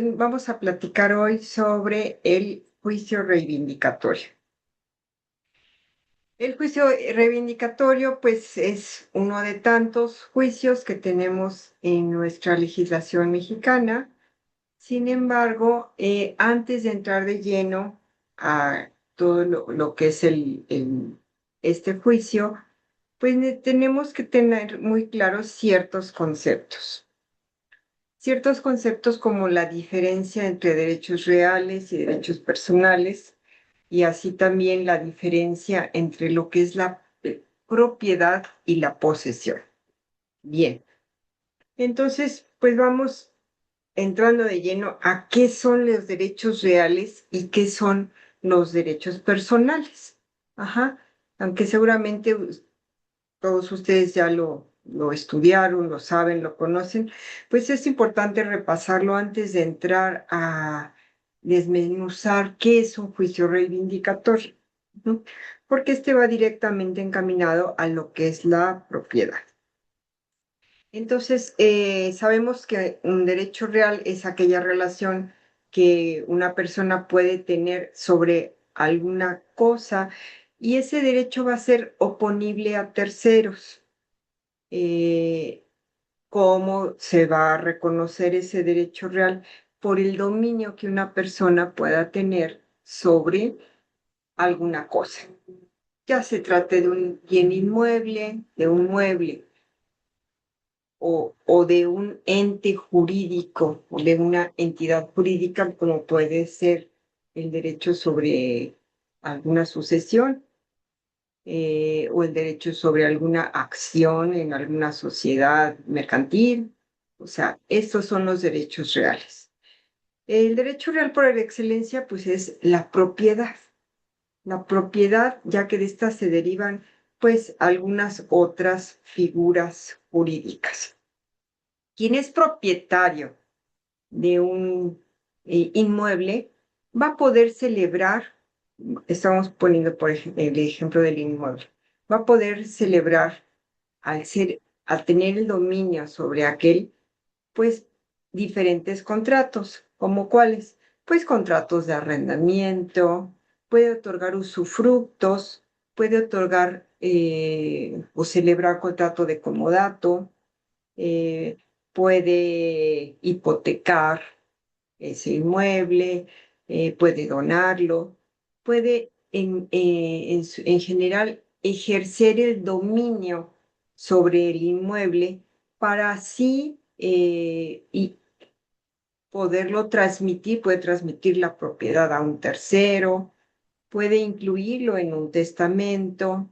Vamos a platicar hoy sobre el juicio reivindicatorio. El juicio reivindicatorio, pues, es uno de tantos juicios que tenemos en nuestra legislación mexicana. Sin embargo, antes de entrar de lleno a todo lo que es este juicio, pues tenemos que tener muy claros ciertos conceptos. Ciertos conceptos como la diferencia entre derechos reales y derechos personales, y así también la diferencia entre lo que es la propiedad y la posesión. Bien, entonces, pues vamos entrando de lleno a qué son los derechos reales y qué son los derechos personales. Ajá, aunque seguramente todos ustedes ya lo estudiaron, lo saben, lo conocen, pues es importante repasarlo antes de entrar a desmenuzar qué es un juicio reivindicatorio, ¿no? Porque este va directamente encaminado a lo que es la propiedad. Entonces, sabemos que un derecho real es aquella relación que una persona puede tener sobre alguna cosa y ese derecho va a ser oponible a terceros. eh, ¿Cómo se va a reconocer ese derecho real? Por el dominio que una persona pueda tener sobre alguna cosa. Ya se trate de un bien inmueble, de un mueble, o de un ente jurídico, o de una entidad jurídica, como puede ser el derecho sobre alguna sucesión, o el derecho sobre alguna acción en alguna sociedad mercantil. O sea, estos son los derechos reales. El derecho real por excelencia, pues es la propiedad. La propiedad, ya que de esta se derivan, pues, algunas otras figuras jurídicas. Quien es propietario de un inmueble va a poder celebrar, estamos poniendo por ejemplo el ejemplo del inmueble, va a poder celebrar al tener el dominio sobre aquel, pues diferentes contratos, ¿como cuáles? Pues contratos de arrendamiento, puede otorgar usufructos, puede otorgar o celebrar contrato de comodato, eh, puede hipotecar ese inmueble, puede donarlo, puede en general ejercer el dominio sobre el inmueble para así y poderlo transmitir, puede transmitir la propiedad a un tercero, puede incluirlo en un testamento,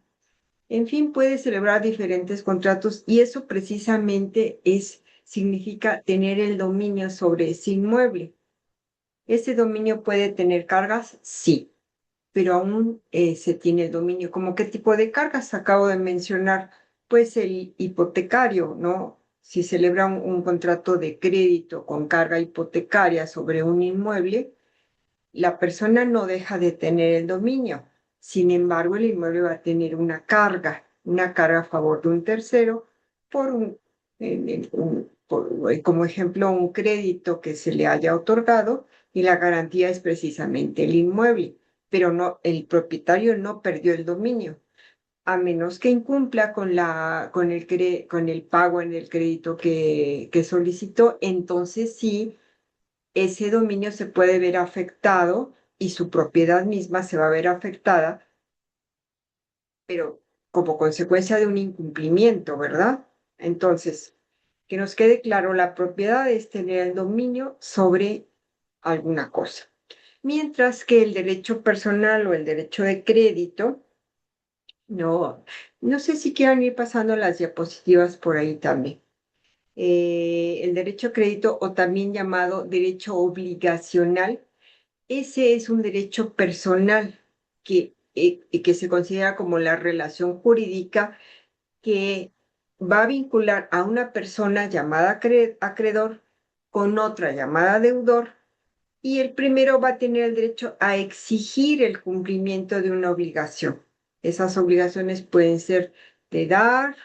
en fin, puede celebrar diferentes contratos y eso precisamente significa tener el dominio sobre ese inmueble. ¿Ese dominio puede tener cargas? Sí, pero aún se tiene el dominio. ¿Cómo qué tipo de cargas? Acabo de mencionar, pues el hipotecario, ¿no? Si celebra un contrato de crédito con carga hipotecaria sobre un inmueble, la persona no deja de tener el dominio. Sin embargo, el inmueble va a tener una carga a favor de un tercero por como ejemplo, un crédito que se le haya otorgado y la garantía es precisamente el inmueble, pero no, el propietario no perdió el dominio, a menos que incumpla con el pago en el crédito que solicitó, entonces sí ese dominio se puede ver afectado y su propiedad misma se va a ver afectada, pero como consecuencia de un incumplimiento, ¿verdad? Entonces, que nos quede claro, la propiedad es tener el dominio sobre alguna cosa. Mientras que el derecho personal o el derecho de crédito, no, no sé si quieran ir pasando las diapositivas por ahí también. El derecho a crédito o también llamado derecho obligacional. Ese es un derecho personal que se considera como la relación jurídica que va a vincular a una persona llamada acreedor con otra llamada deudor, y el primero va a tener el derecho a exigir el cumplimiento de una obligación. Esas obligaciones pueden ser de dar,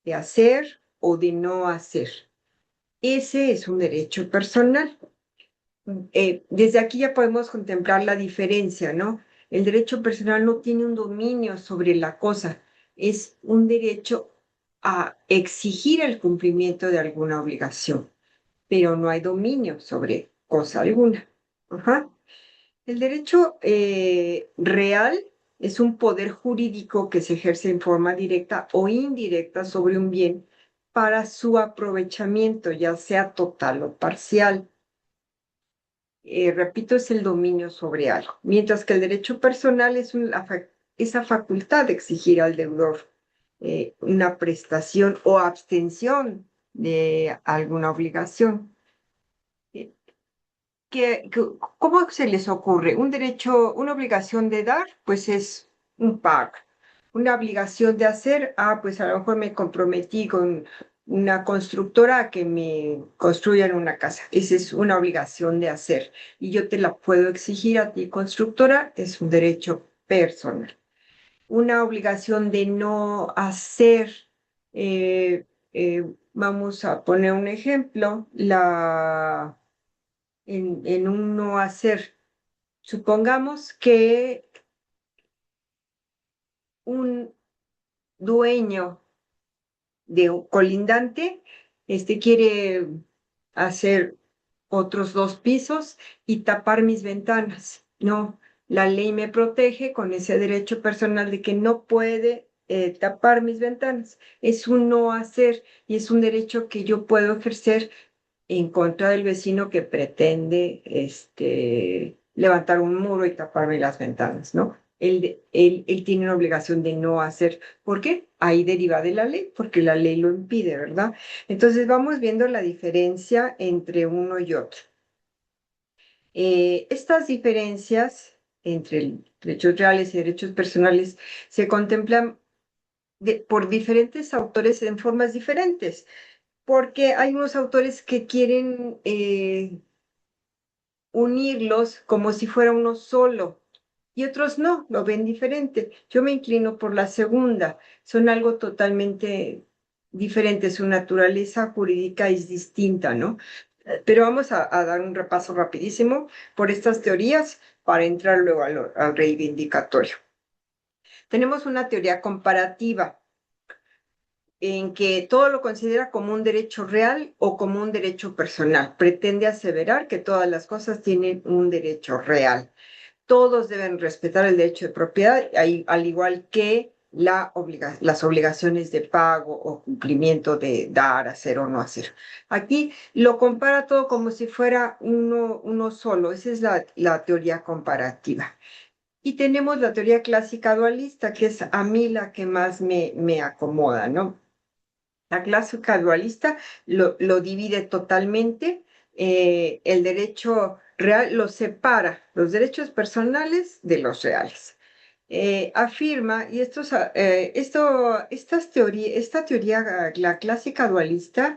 de hacer o de no hacer. Ese es un derecho personal. Desde aquí ya podemos contemplar la diferencia, ¿no? El derecho personal no tiene un dominio sobre la cosa, es un derecho a exigir el cumplimiento de alguna obligación, pero no hay dominio sobre cosa alguna. Ajá. El derecho real es un poder jurídico que se ejerce en forma directa o indirecta sobre un bien para su aprovechamiento, ya sea total o parcial. Repito, es el dominio sobre algo, mientras que el derecho personal es esa facultad de exigir al deudor una prestación o abstención de alguna obligación. Eh, ¿Cómo se les ocurre? Un derecho, una obligación de dar, pues es un pago. Una obligación de hacer, pues a lo mejor me comprometí con una constructora a que me construyan una casa. Esa es una obligación de hacer. Y yo te la puedo exigir a ti, constructora, es un derecho personal. Una obligación de no hacer, vamos a poner un ejemplo, en un no hacer. Supongamos que un dueño de un colindante, quiere hacer otros 2 pisos y tapar mis ventanas. No, la ley me protege con ese derecho personal de que no puede tapar mis ventanas. Es un no hacer y es un derecho que yo puedo ejercer en contra del vecino que pretende levantar un muro y taparme las ventanas, ¿no? Él tiene una obligación de no hacer. ¿Por qué? Ahí deriva de la ley, porque la ley lo impide, ¿verdad? Entonces vamos viendo la diferencia entre uno y otro. Estas diferencias entre derechos reales y derechos personales se contemplan por diferentes autores en formas diferentes, porque hay unos autores que quieren unirlos como si fuera uno solo y otros no, lo ven diferente. Yo me inclino por la segunda, son algo totalmente diferente, su naturaleza jurídica es distinta, ¿no? Pero vamos a dar un repaso rapidísimo por estas teorías para entrar luego al reivindicatorio. Tenemos una teoría comparativa en que todo lo considera como un derecho real o como un derecho personal. Pretende aseverar que todas las cosas tienen un derecho real. Todos deben respetar el derecho de propiedad, al igual que las obligaciones de pago o cumplimiento de dar, hacer o no hacer. Aquí lo compara todo como si fuera uno solo. Esa es la teoría comparativa. Y tenemos la teoría clásica dualista, que es a mí la que más me acomoda, ¿no? La clásica dualista lo divide totalmente. El derecho real lo separa, los derechos personales de los reales. Afirma, y esta teoría, la clásica dualista,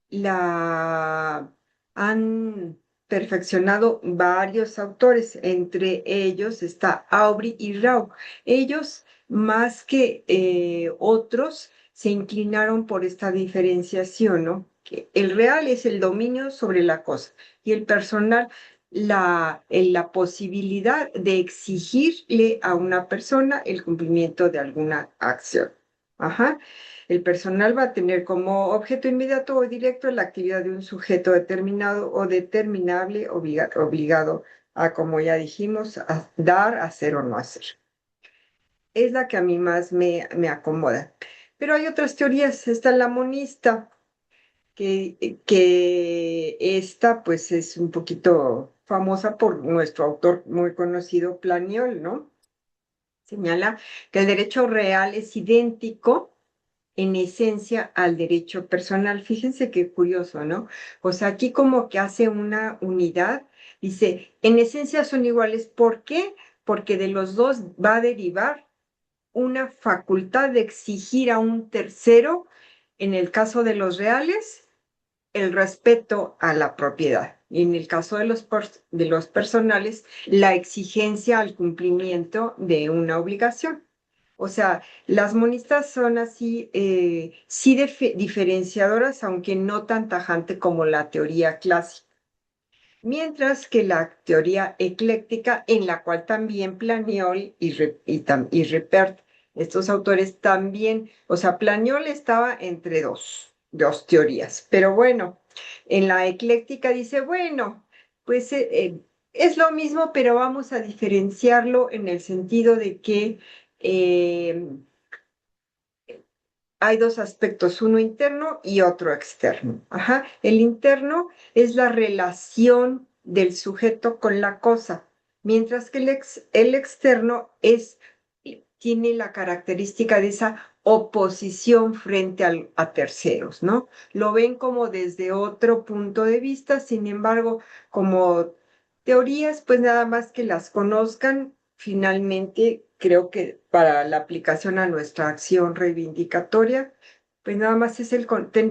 la han perfeccionado varios autores, entre ellos está Aubry y Rao. Ellos, más que otros, se inclinaron por esta diferenciación, ¿no? Que el real es el dominio sobre la cosa y el personal, la posibilidad de exigirle a una persona el cumplimiento de alguna acción. Ajá. El personal va a tener como objeto inmediato o directo la actividad de un sujeto determinado o determinable obligado a, como ya dijimos, a dar, hacer o no hacer. Es la que a mí más me acomoda. Pero hay otras teorías. Está la monista, que esta pues es un poquito famosa por nuestro autor muy conocido, Planiol, ¿no? Señala que el derecho real es idéntico en esencia al derecho personal. Fíjense qué curioso, ¿no? O sea, aquí como que hace una unidad, dice, en esencia son iguales. ¿Por qué? Porque de los dos va a derivar una facultad de exigir a un tercero, en el caso de los reales, el respeto a la propiedad. Y en el caso de los personales, la exigencia al cumplimiento de una obligación. O sea, las monistas son así, sí diferenciadoras, aunque no tan tajante como la teoría clásica. Mientras que la teoría ecléctica, en la cual también Planiol y Ripert, estos autores también, o sea, Planiol estaba entre dos teorías, pero bueno, en la ecléctica dice, bueno, pues es lo mismo, pero vamos a diferenciarlo en el sentido de que eh, hay dos aspectos, uno interno y otro externo. Ajá. El interno es la relación del sujeto con la cosa, mientras que el externo tiene la característica de esa oposición frente a terceros, ¿no? Lo ven como desde otro punto de vista, sin embargo, como teorías, pues nada más que las conozcan, finalmente creo que para la aplicación a nuestra acción reivindicatoria, pues nada más es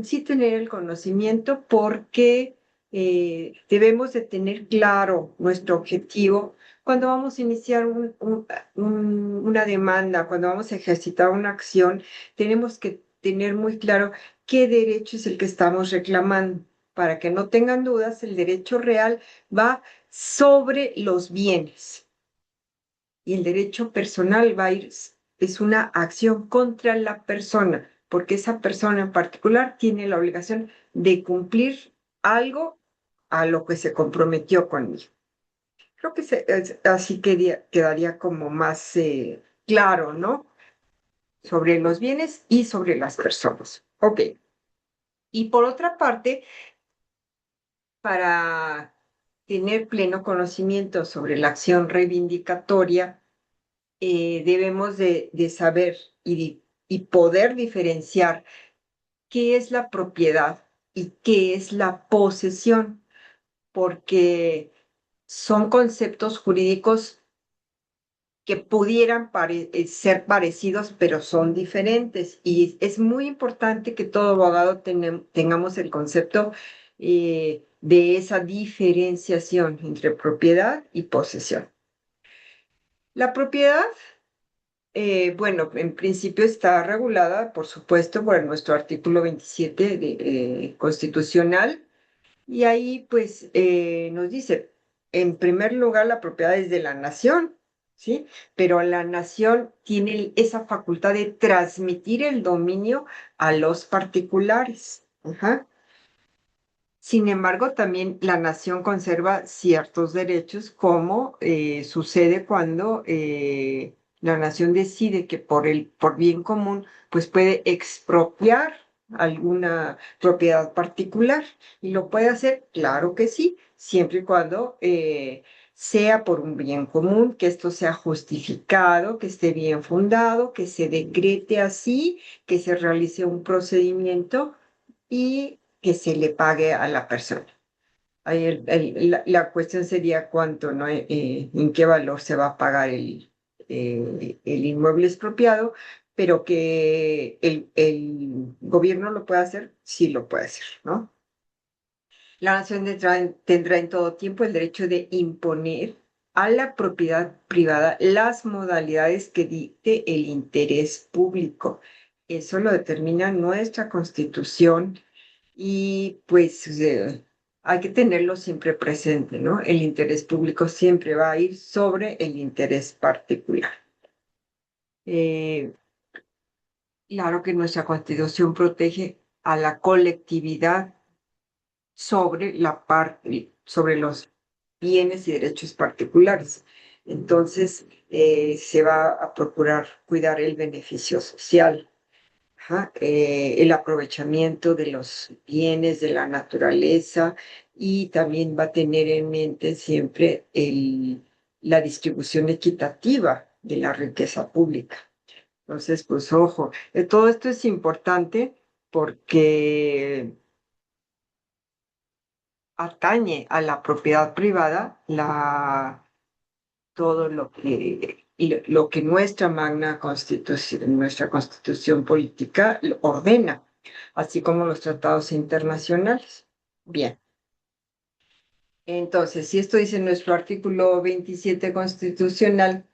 sí tener el conocimiento porque debemos de tener claro nuestro objetivo cuando vamos a iniciar una demanda, cuando vamos a ejercitar una acción, tenemos que tener muy claro qué derecho es el que estamos reclamando. Para que no tengan dudas, el derecho real va sobre los bienes y el derecho personal va a ir, es una acción contra la persona, porque esa persona en particular tiene la obligación de cumplir algo a lo que se comprometió conmigo. Creo que así quedaría como más claro, ¿no? Sobre los bienes y sobre las personas. Ok. Y por otra parte, para tener pleno conocimiento sobre la acción reivindicatoria, debemos de saber y poder diferenciar qué es la propiedad y qué es la posesión, porque son conceptos jurídicos que pudieran ser parecidos, pero son diferentes. Y es muy importante que todo abogado tengamos el concepto de esa diferenciación entre propiedad y posesión. La propiedad, bueno, en principio está regulada, por supuesto, por nuestro artículo 27 constitucional, y ahí pues nos dice, en primer lugar, la propiedad es de la nación, ¿sí? Pero la nación tiene esa facultad de transmitir el dominio a los particulares. Ajá. Sin embargo, también la nación conserva ciertos derechos, como sucede cuando la nación decide que por bien común, pues puede expropiar alguna propiedad particular. Y lo puede hacer, claro que sí, siempre y cuando sea por un bien común, que esto sea justificado, que esté bien fundado, que se decrete así, que se realice un procedimiento y que se le pague a la persona. Ahí la cuestión sería cuánto, ¿no? En qué valor se va a pagar el inmueble expropiado, pero que el gobierno lo puede hacer, sí lo puede hacer, ¿no? La nación tendrá en todo tiempo el derecho de imponer a la propiedad privada las modalidades que dicte el interés público. Eso lo determina nuestra Constitución y pues hay que tenerlo siempre presente, ¿no? El interés público siempre va a ir sobre el interés particular. Eh, claro que nuestra Constitución protege a la colectividad sobre los bienes y derechos particulares. Entonces, se va a procurar cuidar el beneficio social. Ajá, el aprovechamiento de los bienes de la naturaleza y también va a tener en mente siempre la distribución equitativa de la riqueza pública. Entonces, pues ojo, todo esto es importante porque atañe a la propiedad privada, todo lo que nuestra constitución política ordena, así como los tratados internacionales. Bien, entonces, si esto dice nuestro artículo 27 constitucional,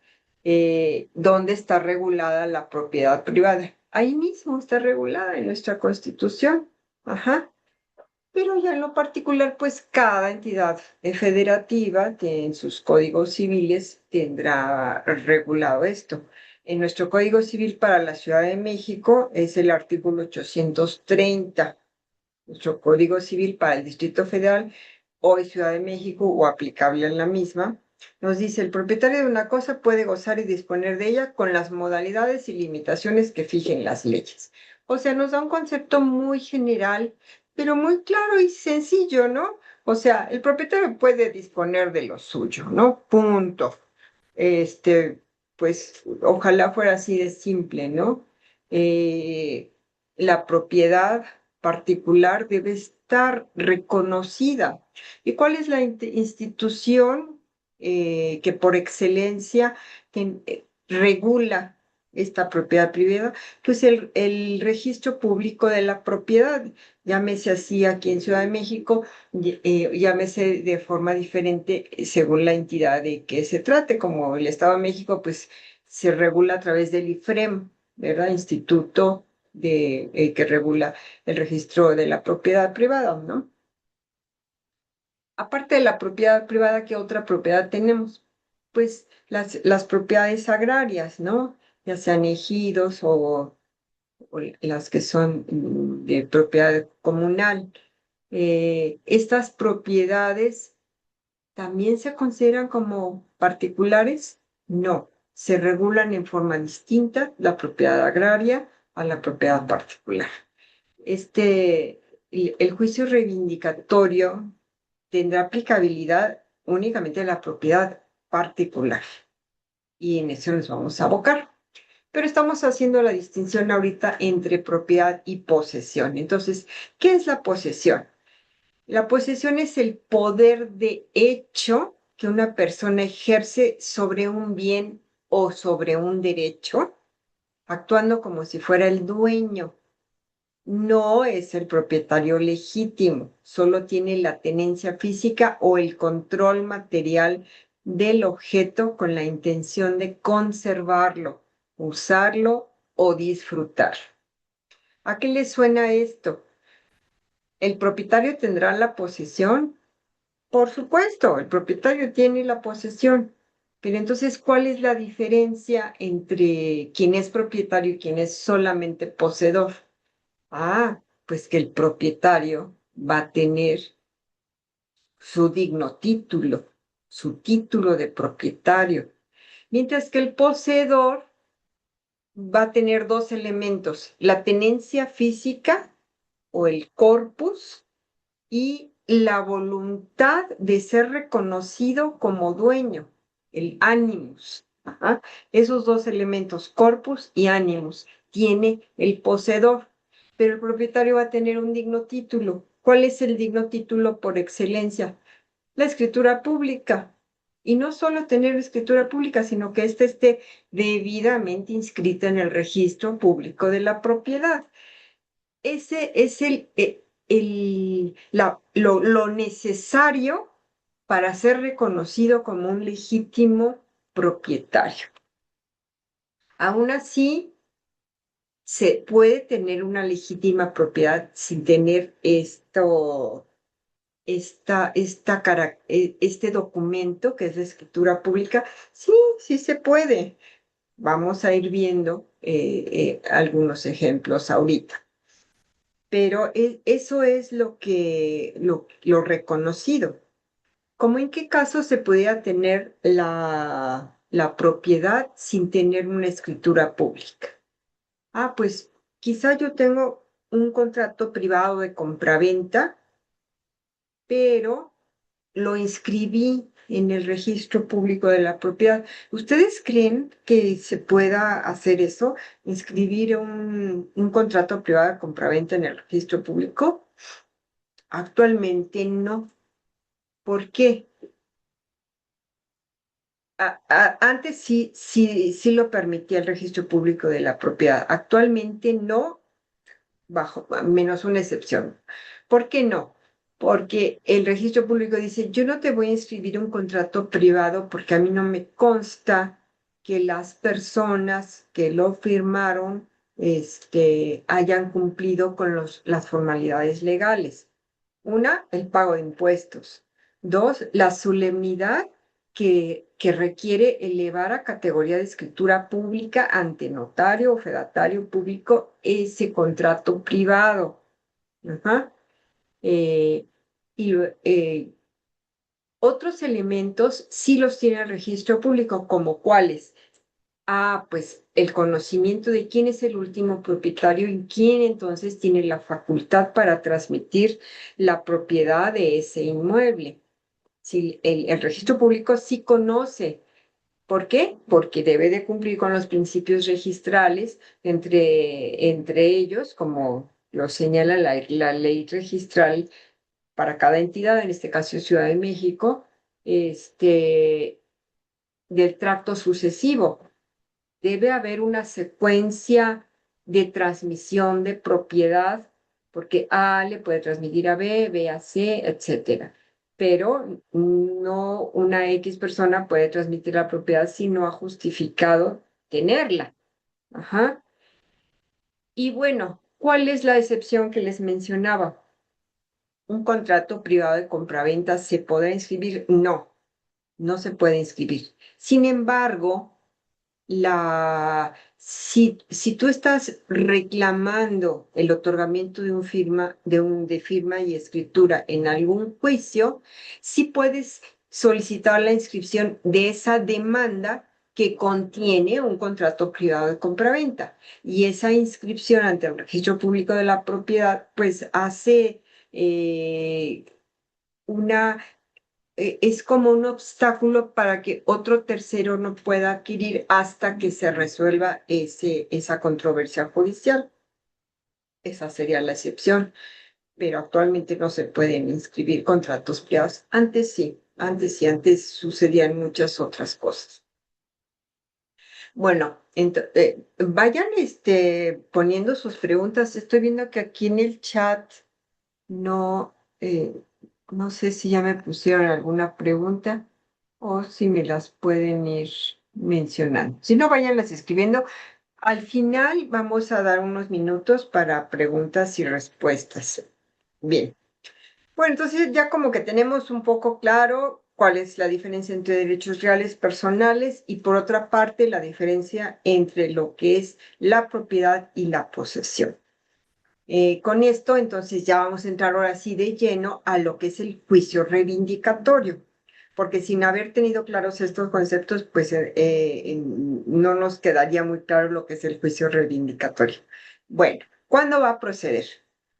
¿dónde está regulada la propiedad privada? Ahí mismo está regulada en nuestra constitución. Ajá. Pero ya en lo particular, pues cada entidad federativa en sus códigos civiles tendrá regulado esto. En nuestro Código Civil para la Ciudad de México es el artículo 830. Nuestro Código Civil para el Distrito Federal, hoy Ciudad de México o aplicable en la misma, nos dice: el propietario de una cosa puede gozar y disponer de ella con las modalidades y limitaciones que fijen las leyes. O sea, nos da un concepto muy general, pero muy claro y sencillo, ¿no? O sea, el propietario puede disponer de lo suyo, ¿no? Punto. Este, pues ojalá fuera así de simple, ¿no? Eh, la propiedad particular debe estar reconocida. ¿Y cuál es la institución que por excelencia regula esta propiedad privada? Pues el registro público de la propiedad, llámese así aquí en Ciudad de México, llámese de forma diferente según la entidad de que se trate, como el Estado de México, pues se regula a través del IFREM, ¿verdad? Instituto que regula el registro de la propiedad privada, ¿no? Aparte de la propiedad privada, ¿qué otra propiedad tenemos? Pues las propiedades agrarias, ¿no? Ya sean ejidos o las que son de propiedad comunal. Estas propiedades también se consideran como particulares. No, se regulan en forma distinta la propiedad agraria a la propiedad particular. El juicio reivindicatorio tendrá aplicabilidad únicamente a la propiedad particular y en eso nos vamos a abocar. Pero estamos haciendo la distinción ahorita entre propiedad y posesión. Entonces, ¿qué es la posesión? La posesión es el poder de hecho que una persona ejerce sobre un bien o sobre un derecho, actuando como si fuera el dueño. No es el propietario legítimo, solo tiene la tenencia física o el control material del objeto con la intención de conservarlo, usarlo o disfrutar. ¿A qué le suena esto? ¿El propietario tendrá la posesión? Por supuesto, el propietario tiene la posesión, pero entonces, ¿cuál es la diferencia entre quien es propietario y quien es solamente poseedor? Ah, pues que el propietario va a tener su digno título, su título de propietario, mientras que el poseedor va a tener dos elementos: la tenencia física o el corpus y la voluntad de ser reconocido como dueño, el animus. Ajá. Esos dos elementos, corpus y animus, tiene el poseedor, pero el propietario va a tener un digno título. ¿Cuál es el digno título por excelencia? La escritura pública. Y no solo tener escritura pública, sino que ésta esté debidamente inscrita en el registro público de la propiedad. Ese es lo necesario para ser reconocido como un legítimo propietario. Aún así, se puede tener una legítima propiedad sin tener este documento que es la escritura pública. Sí, sí se puede. Vamos a ir viendo algunos ejemplos ahorita. Pero eso es lo reconocido. ¿Cómo en qué caso se podía tener la propiedad sin tener una escritura pública? Ah, pues quizá yo tengo un contrato privado de compraventa, pero lo inscribí en el registro público de la propiedad. ¿Ustedes creen que se pueda hacer eso? ¿Inscribir un contrato privado de compraventa en el registro público? Actualmente no. ¿Por qué? Antes sí, sí, sí lo permitía el registro público de la propiedad. Actualmente no, bajo menos una excepción. ¿Por qué no? Porque el registro público dice: yo no te voy a inscribir un contrato privado porque a mí no me consta que las personas que lo firmaron hayan cumplido con las formalidades legales. Una, el pago de impuestos. Dos, la solemnidad que requiere elevar a categoría de escritura pública ante notario o fedatario público ese contrato privado. Ajá. Eh, y otros elementos sí los tiene el registro público, como cuáles. Ah, pues el conocimiento de quién es el último propietario y quién entonces tiene la facultad para transmitir la propiedad de ese inmueble. Si el registro público sí conoce. ¿Por qué? Porque debe de cumplir con los principios registrales, entre ellos, como lo señala la ley registral para cada entidad, en este caso Ciudad de México, este, del tracto sucesivo. Debe haber una secuencia de transmisión de propiedad, porque A le puede transmitir a B, B a C, etcétera. Pero no una X persona puede transmitir la propiedad si no ha justificado tenerla. Ajá. Y bueno, ¿cuál es la excepción que les mencionaba? ¿Un contrato privado de compraventa se podrá inscribir? No, no se puede inscribir. Sin embargo, si tú estás reclamando el otorgamiento de firma y escritura en algún juicio, sí puedes solicitar la inscripción de esa demanda que contiene un contrato privado de compraventa. Y esa inscripción ante el registro público de la propiedad, pues hace eh, una es como un obstáculo para que otro tercero no pueda adquirir hasta que se resuelva esa controversia judicial. Esa sería la excepción, pero actualmente no se pueden inscribir contratos privados. Antes sí, antes sucedían muchas otras cosas. Bueno, vayan poniendo sus preguntas. Estoy viendo que aquí en el chat no, no sé si ya me pusieron alguna pregunta o si me las pueden ir mencionando. Si no, váyanlas escribiendo. Al final vamos a dar unos minutos para preguntas y respuestas. Bien. Bueno, entonces ya como que tenemos un poco claro cuál es la diferencia entre derechos reales personales y por otra parte la diferencia entre lo que es la propiedad y la posesión. Con esto, entonces ya vamos a entrar ahora sí de lleno a lo que es el juicio reivindicatorio, porque sin haber tenido claros estos conceptos, pues no nos quedaría muy claro lo que es el juicio reivindicatorio. Bueno, ¿cuándo va a proceder?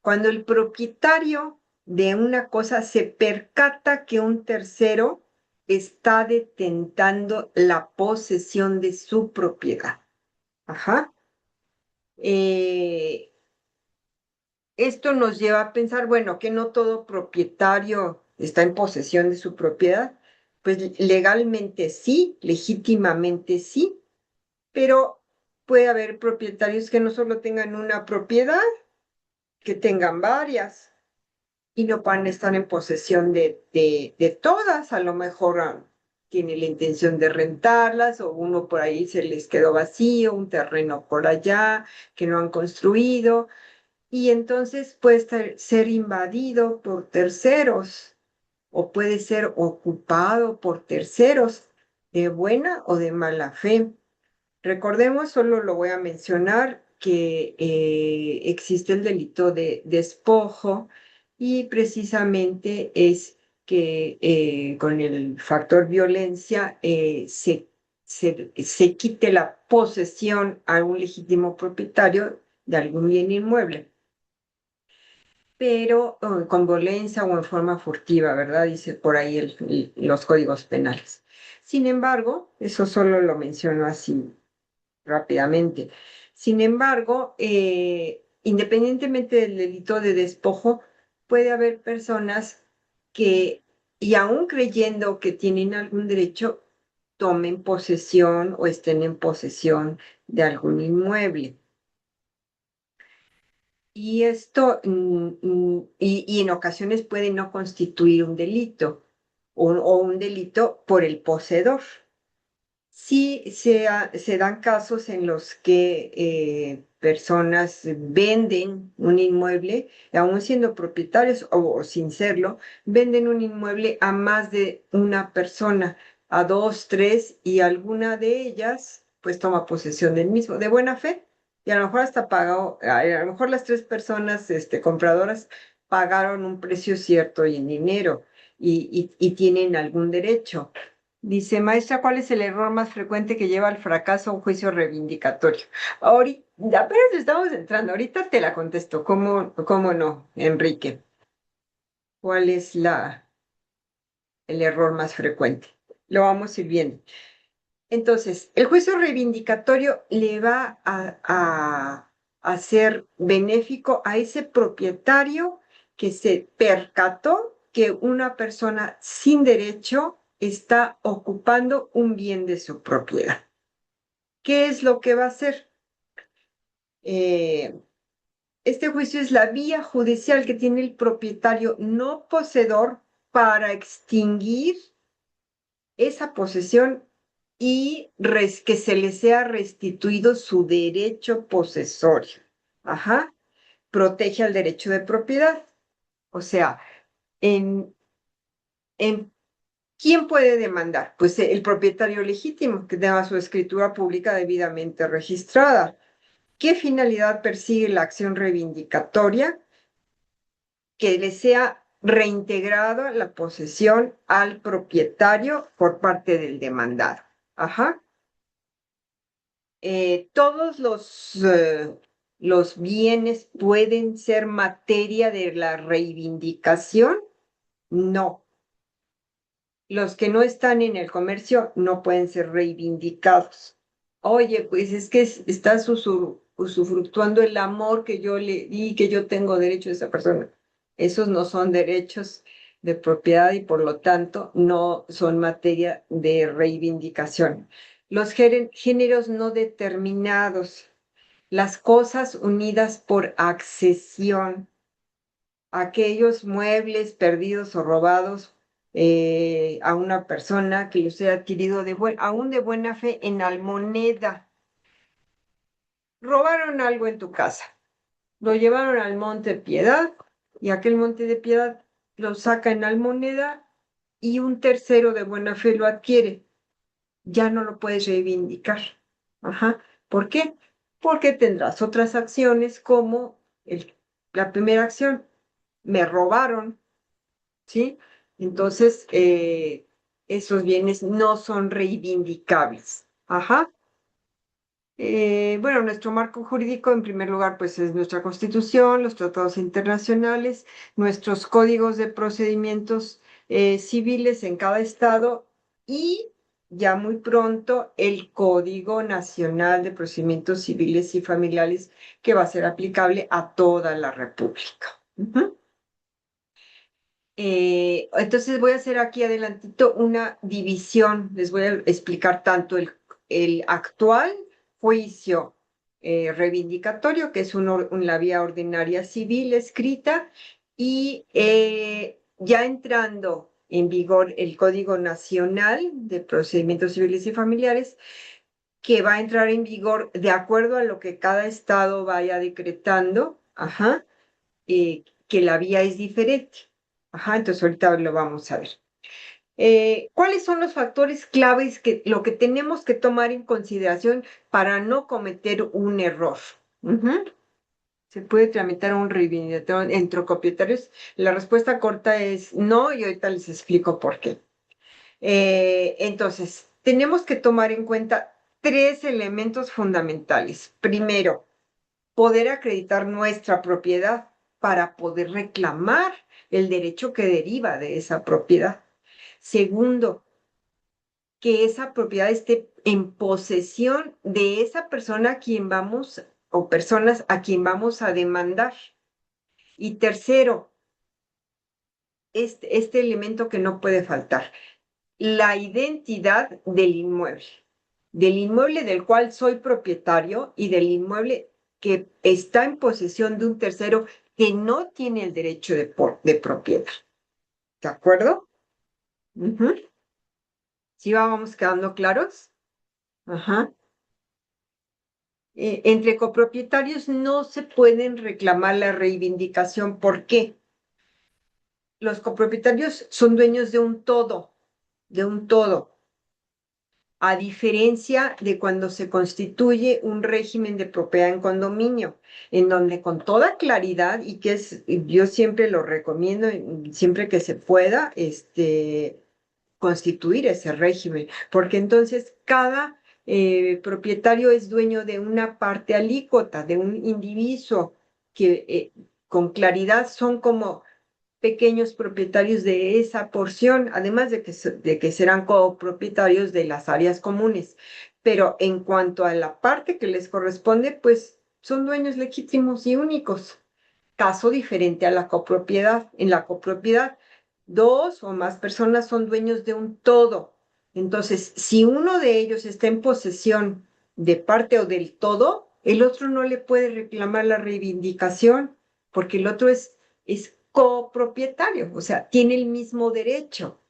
Cuando el propietario de una cosa se percata que un tercero está detentando la posesión de su propiedad. Ajá. Eh, Esto nos lleva a pensar, bueno, que no todo propietario está en posesión de su propiedad. Pues legalmente sí, legítimamente sí, pero puede haber propietarios que no solo tengan una propiedad, que tengan varias y no puedan estar en posesión de todas. A lo mejor tiene la intención de rentarlas o uno por ahí se les quedó vacío, un terreno por allá que no han construido y entonces puede ser invadido por terceros o puede ser ocupado por terceros de buena o de mala fe. Recordemos, solo lo voy a mencionar, que existe el delito de despojo y precisamente es que con el factor violencia se quite la posesión a un legítimo propietario de algún bien inmueble pero con violencia o en forma furtiva, ¿verdad? Dice por ahí los códigos penales. Sin embargo, eso solo lo menciono así rápidamente. Sin embargo, independientemente del delito de despojo, puede haber personas que, y aún creyendo que tienen algún derecho, tomen posesión o estén en posesión de algún inmueble. Y esto, y en ocasiones puede no constituir un delito o un delito por el poseedor. Sí se dan casos en los que personas venden un inmueble, aún siendo propietarios o sin serlo, venden un inmueble a más de una persona, a dos, tres, y alguna de ellas pues toma posesión del mismo de buena fe. Y a lo mejor hasta pagó, a lo mejor las tres personas compradoras pagaron un precio cierto y en dinero y tienen algún derecho. Dice, maestra, ¿cuál es el error más frecuente que lleva al fracaso a un juicio reivindicatorio? Ahorita, apenas estamos entrando, ahorita te la contesto. ¿Cómo no, Enrique? ¿Cuál es el error más frecuente? Lo vamos a ir viendo. Entonces, el juicio reivindicatorio le va a ser benéfico a ese propietario que se percató que una persona sin derecho está ocupando un bien de su propiedad. ¿Qué es lo que va a hacer? Este juicio es la vía judicial que tiene el propietario no poseedor para extinguir esa posesión y que se le sea restituido su derecho posesorio. Ajá. Protege al derecho de propiedad. O sea, en, en ¿quién puede demandar? Pues el propietario legítimo, que tenga su escritura pública debidamente registrada. ¿Qué finalidad persigue la acción reivindicatoria? Que le sea reintegrada la posesión al propietario por parte del demandado. Ajá. Todos los bienes pueden ser materia de la reivindicación. No. Los que no están en el comercio no pueden ser reivindicados. Oye, pues es que estás usufructuando el amor que yo le di, que yo tengo derecho a esa persona. Esos no son derechos de propiedad y por lo tanto no son materia de reivindicación. Los géneros no determinados, las cosas unidas por accesión, aquellos muebles perdidos o robados a una persona que los haya adquirido aún de buena fe en almoneda. Robaron algo en tu casa, lo llevaron al Monte Piedad y aquel Monte de Piedad lo saca en almoneda y un tercero de buena fe lo adquiere. Ya no lo puedes reivindicar. Ajá. ¿Por qué? Porque tendrás otras acciones como la primera acción. Me robaron, ¿sí? Entonces, esos bienes no son reivindicables. Ajá. Bueno, nuestro marco jurídico, en primer lugar, pues es nuestra Constitución, los tratados internacionales, nuestros códigos de procedimientos civiles en cada estado y ya muy pronto el Código Nacional de Procedimientos Civiles y Familiares que va a ser aplicable a toda la República. Ujú. Entonces voy a hacer aquí adelantito una división. Les voy a explicar tanto el actual juicio reivindicatorio, que es la vía ordinaria civil escrita, y ya entrando en vigor el Código Nacional de Procedimientos Civiles y Familiares, que va a entrar en vigor de acuerdo a lo que cada estado vaya decretando. Ajá. Que la vía es diferente. Ajá, entonces ahorita lo vamos a ver. ¿Cuáles son los factores claves lo que tenemos que tomar en consideración para no cometer un error? Ujú. ¿Se puede tramitar un reivindicatorio entre copropietarios? La respuesta corta es no y ahorita les explico por qué. Entonces, tenemos que tomar en cuenta tres elementos fundamentales. Primero, poder acreditar nuestra propiedad para poder reclamar el derecho que deriva de esa propiedad. Segundo, que esa propiedad esté en posesión de esa persona a quien vamos o personas a quien vamos a demandar. Y tercero, este elemento que no puede faltar, la identidad del inmueble del cual soy propietario y del inmueble que está en posesión de un tercero que no tiene el derecho de propiedad. ¿De acuerdo? Ujú. ¿Sí vamos quedando claros? Ajá. Entre copropietarios no se pueden reclamar la reivindicación. ¿Por qué? Los copropietarios son dueños de un todo, de un todo, a diferencia de cuando se constituye un régimen de propiedad en condominio, en donde con toda claridad, y que es, yo siempre lo recomiendo, siempre que se pueda, constituir ese régimen, porque entonces cada propietario es dueño de una parte alícuota, de un individuo que con claridad son como pequeños propietarios de esa porción, además de que serán copropietarios de las áreas comunes. Pero en cuanto a la parte que les corresponde, pues son dueños legítimos y únicos. Caso diferente a la copropiedad. En la copropiedad, dos o más personas son dueños de un todo. Entonces, si uno de ellos está en posesión de parte o del todo, el otro no le puede reclamar la reivindicación, porque el otro es copropietario, o sea, tiene el mismo derecho.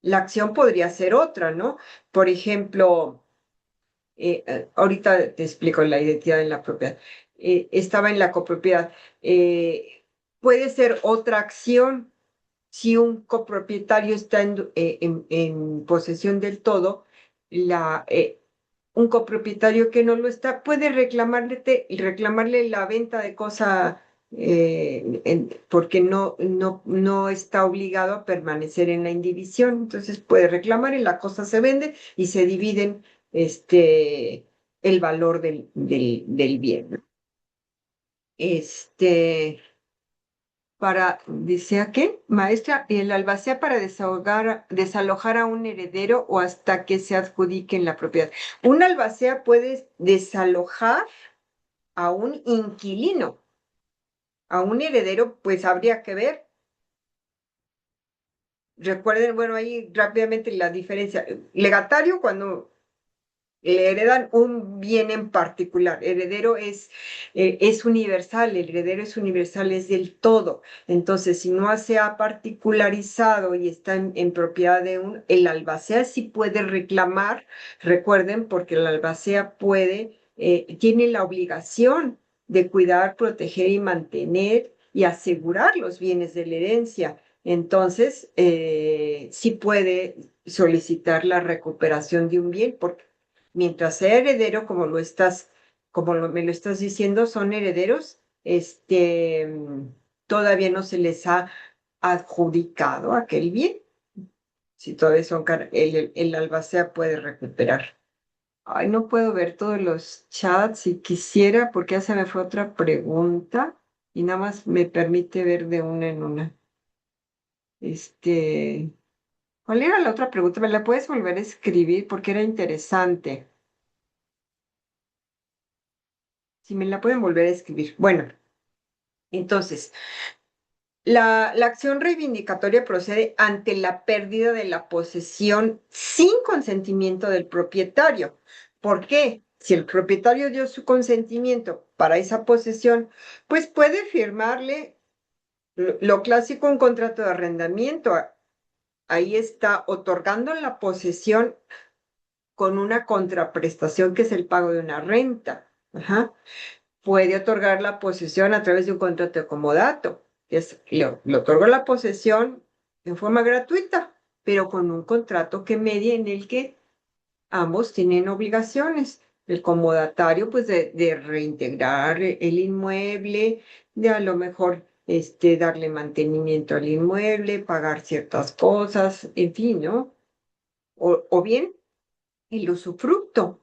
La acción podría ser otra, ¿no? Por ejemplo, ahorita te explico la identidad en la propiedad. Estaba en la copropiedad. Puede ser otra acción si un copropietario está en posesión del todo, un copropietario que no lo está puede reclamarle la venta de cosa porque no está obligado a permanecer en la indivisión. Entonces puede reclamar y la cosa se vende y se dividen el valor del bien, ¿no? Este, ¿desea qué? Maestra, el albacea para desalojar a un heredero o hasta que se adjudique en la propiedad. Un albacea puede desalojar a un inquilino, a un heredero, pues habría que ver. Recuerden, bueno, ahí rápidamente la diferencia. Legatario, cuando le heredan un bien en particular. Heredero es universal, el heredero es universal, es del todo. Entonces, si no se ha particularizado y está en propiedad de el albacea sí puede reclamar, recuerden, porque el albacea tiene la obligación de cuidar, proteger y mantener y asegurar los bienes de la herencia. Entonces, sí puede solicitar la recuperación de un bien, porque mientras sea heredero, me lo estás diciendo, son herederos, todavía no se les ha adjudicado aquel bien. Si todavía el albacea puede recuperar. Ay, no puedo ver todos los chats si quisiera, porque ya se me fue otra pregunta y nada más me permite ver de una en una. Este, ¿Cuál era la otra pregunta? ¿Me la puedes volver a escribir? Porque era interesante. Si me la pueden volver a escribir. Bueno, entonces, la acción reivindicatoria procede ante la pérdida de la posesión sin consentimiento del propietario. ¿Por qué? Si el propietario dio su consentimiento para esa posesión, pues puede firmarle lo clásico, un contrato de arrendamiento. Ahí está otorgando la posesión con una contraprestación que es el pago de una renta. Ajá. Puede otorgar la posesión a través de un contrato de comodato. Le otorgo la posesión en forma gratuita, pero con un contrato que medie en el que ambos tienen obligaciones. El comodatario, pues, de reintegrar el inmueble, de a lo mejor darle mantenimiento al inmueble, pagar ciertas cosas, en fin, ¿no? O bien el usufructo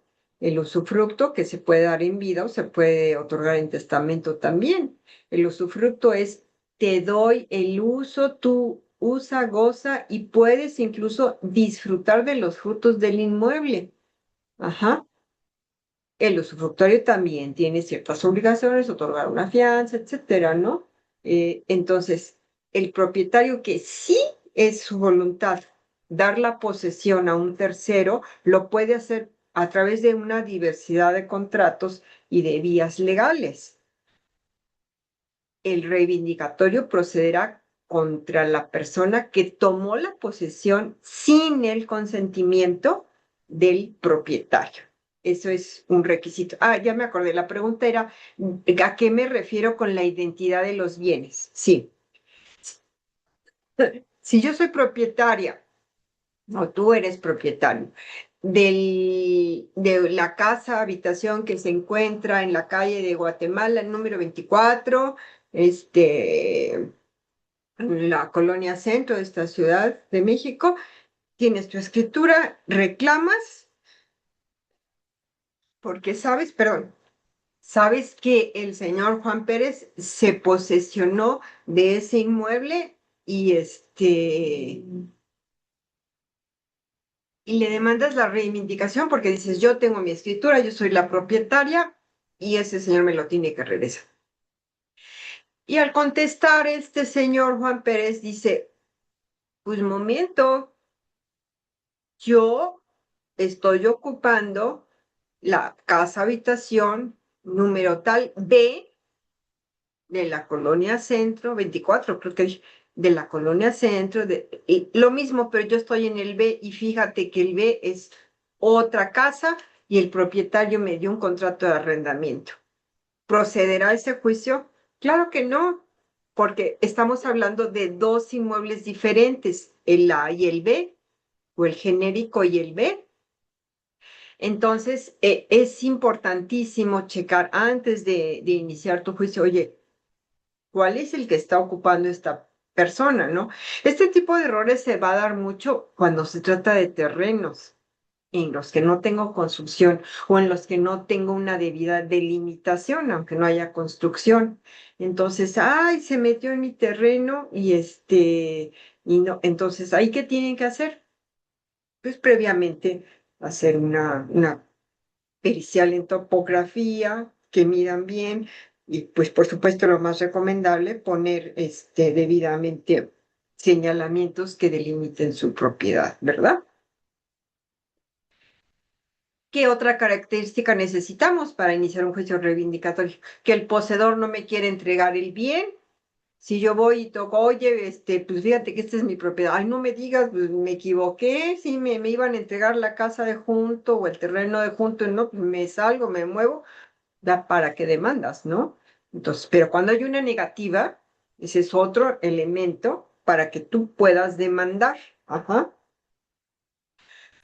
que se puede dar en vida o se puede otorgar en testamento también. El usufructo es, te doy el uso, tú usa, goza y puedes incluso disfrutar de los frutos del inmueble. Ajá. El usufructuario también tiene ciertas obligaciones, otorgar una fianza, etcétera, ¿no? Entonces, el propietario que sí es su voluntad dar la posesión a un tercero, lo puede hacer a través de una diversidad de contratos y de vías legales. El reivindicatorio procederá contra la persona que tomó la posesión sin el consentimiento del propietario. Eso es un requisito. Ah, ya me acordé. La pregunta era, ¿a qué me refiero con la identidad de los bienes? Sí. Si yo soy propietaria, o tú eres propietario, de la casa, habitación que se encuentra en la calle de Guatemala, número 24, en la colonia centro de esta ciudad de México, tienes tu escritura, reclamas, porque sabes, perdón, sabes que el señor Juan Pérez se posesionó de ese inmueble y y le demandas la reivindicación porque dices, yo tengo mi escritura, yo soy la propietaria y ese señor me lo tiene que regresar. Y al contestar, este señor Juan Pérez dice, pues momento, yo estoy ocupando la casa habitación número tal B de la colonia centro, 24 creo que dije, de la colonia centro, y lo mismo, pero yo estoy en el B y fíjate que el B es otra casa y el propietario me dio un contrato de arrendamiento. ¿Procederá ese juicio? Claro que no, porque estamos hablando de dos inmuebles diferentes, el A y el B, o el genérico y el B. Entonces, es importantísimo checar antes de iniciar tu juicio, oye, ¿cuál es el que está ocupando esta persona, no? Este tipo de errores se va a dar mucho cuando se trata de terrenos en los que no tengo construcción o en los que no tengo una debida delimitación, aunque no haya construcción. Entonces, ay, se metió en mi terreno y no, entonces, ¿ahí qué tienen que hacer? Pues previamente hacer una pericial en topografía, que midan bien, y pues por supuesto lo más recomendable, poner debidamente señalamientos que delimiten su propiedad, ¿verdad? ¿Qué otra característica necesitamos para iniciar un juicio reivindicatorio? Que el poseedor no me quiere entregar el bien. Si yo voy y toco, oye, pues fíjate que esta es mi propiedad. Ay, no me digas, pues me equivoqué, sí, me iban a entregar la casa de junto o el terreno de junto, no, pues me salgo, me muevo, da para que demandas, ¿no? Entonces, pero cuando hay una negativa, ese es otro elemento para que tú puedas demandar. Ajá.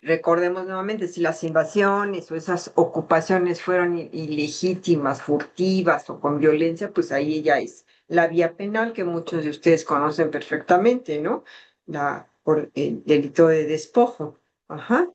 Recordemos nuevamente, si las invasiones o esas ocupaciones fueron ilegítimas, furtivas o con violencia, pues ahí ya es la vía penal que muchos de ustedes conocen perfectamente, ¿no? Por el delito de despojo. Ajá.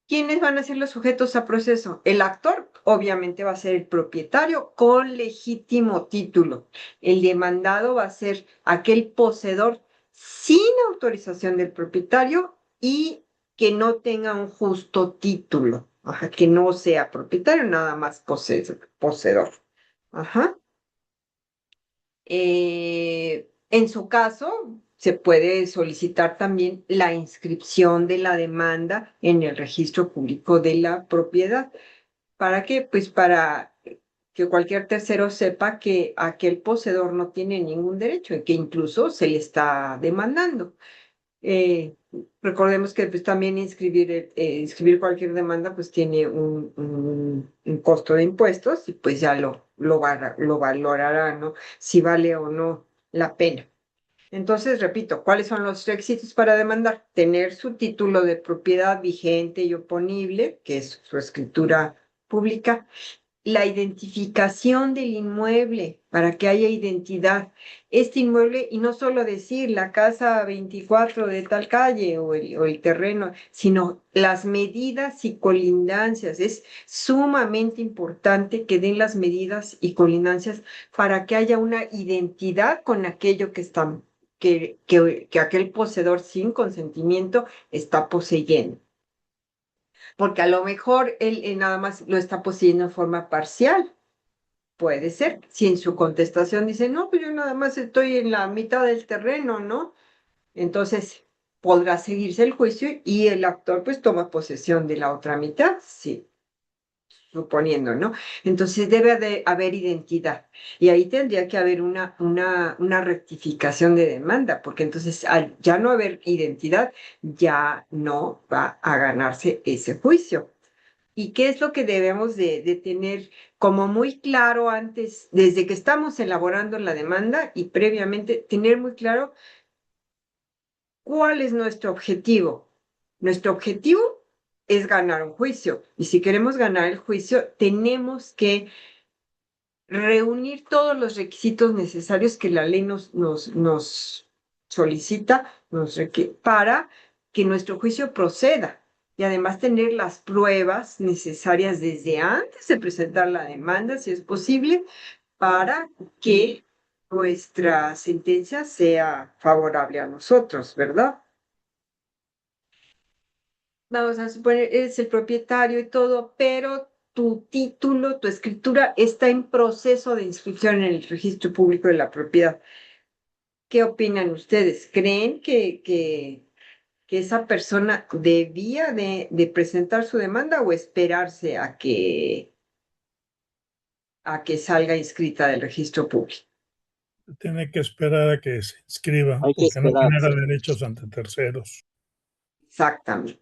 ¿Quiénes van a ser los sujetos a proceso? El actor, obviamente, va a ser el propietario con legítimo título. El demandado va a ser aquel poseedor sin autorización del propietario y que no tenga un justo título. Ajá, que no sea propietario, nada más poseedor. Ajá. En su caso, se puede solicitar también la inscripción de la demanda en el registro público de la propiedad. ¿Para qué? Pues para que cualquier tercero sepa que aquel poseedor no tiene ningún derecho y que incluso se le está demandando. Eh, Recordemos que pues, también inscribir cualquier demanda pues tiene un costo de impuestos y pues ya lo valorará, ¿no? Si vale o no la pena. Entonces, repito, ¿cuáles son los requisitos para demandar? Tener su título de propiedad vigente y oponible, que es su escritura pública, la identificación del inmueble, para que haya identidad. Este inmueble, y no solo decir la casa 24 de tal calle o el terreno, sino las medidas y colindancias. Es sumamente importante que den las medidas y colindancias para que haya una identidad con aquello que aquel poseedor sin consentimiento está poseyendo, porque a lo mejor él nada más lo está poseyendo en forma parcial. Puede ser, si en su contestación dice, no, pues yo nada más estoy en la mitad del terreno, ¿no? Entonces podrá seguirse el juicio y el actor pues toma posesión de la otra mitad, sí, suponiendo, ¿no? Entonces debe de haber identidad y ahí tendría que haber una rectificación de demanda, porque entonces al ya no haber identidad, ya no va a ganarse ese juicio. ¿Y qué es lo que debemos de tener como muy claro antes, desde que estamos elaborando la demanda y previamente, tener muy claro cuál es nuestro objetivo? Nuestro objetivo es ganar un juicio. Y si queremos ganar el juicio, tenemos que reunir todos los requisitos necesarios que la ley nos solicita para que nuestro juicio proceda y además tener las pruebas necesarias desde antes de presentar la demanda, si es posible, para que nuestra sentencia sea favorable a nosotros, ¿verdad? Vamos a suponer, eres el propietario y todo, pero tu título, tu escritura está en proceso de inscripción en el registro público de la propiedad. ¿Qué opinan ustedes? ¿Creen que esa persona debía de presentar su demanda o esperarse a que salga inscrita del registro público? Tiene que esperar a que se inscriba Hay que porque no esperar, genera sí. derechos ante terceros. Exactamente.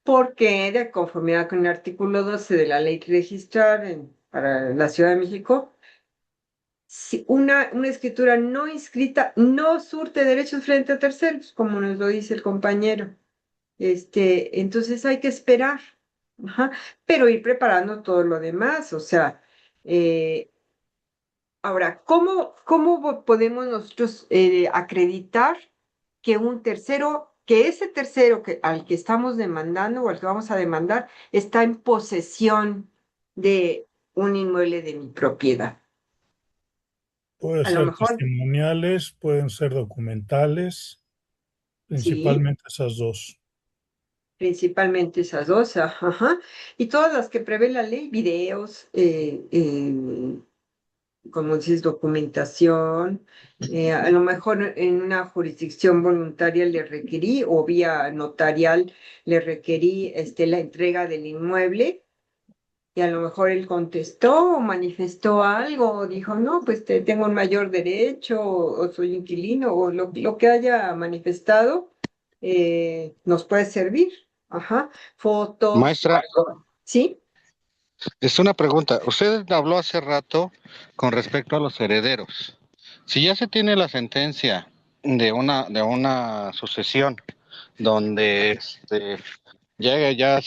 Porque de conformidad con el artículo 12 de la ley registrar para la Ciudad de México, si una escritura no inscrita no surte derechos frente a terceros, como nos lo dice el compañero. Entonces hay que esperar, ajá, pero ir preparando todo lo demás. O sea, ahora, ¿cómo podemos nosotros acreditar que un tercero, que ese tercero al que estamos demandando o al que vamos a demandar está en posesión de un inmueble de mi propiedad? Pueden A lo ser mejor, testimoniales, pueden ser documentales, sí, principalmente esas dos. principalmente esas dos, ajá, y todas las que prevé la ley, videos, como dices, documentación, a lo mejor en una jurisdicción voluntaria le requerí o vía notarial le requerí la entrega del inmueble y a lo mejor él contestó o manifestó algo, o dijo, no, pues tengo un mayor derecho o soy inquilino o lo que haya manifestado nos puede servir. Ajá, fotos, Maestra, ¿sí? es una pregunta. Usted habló hace rato con respecto a los herederos. Si ya se tiene la sentencia de una sucesión donde ya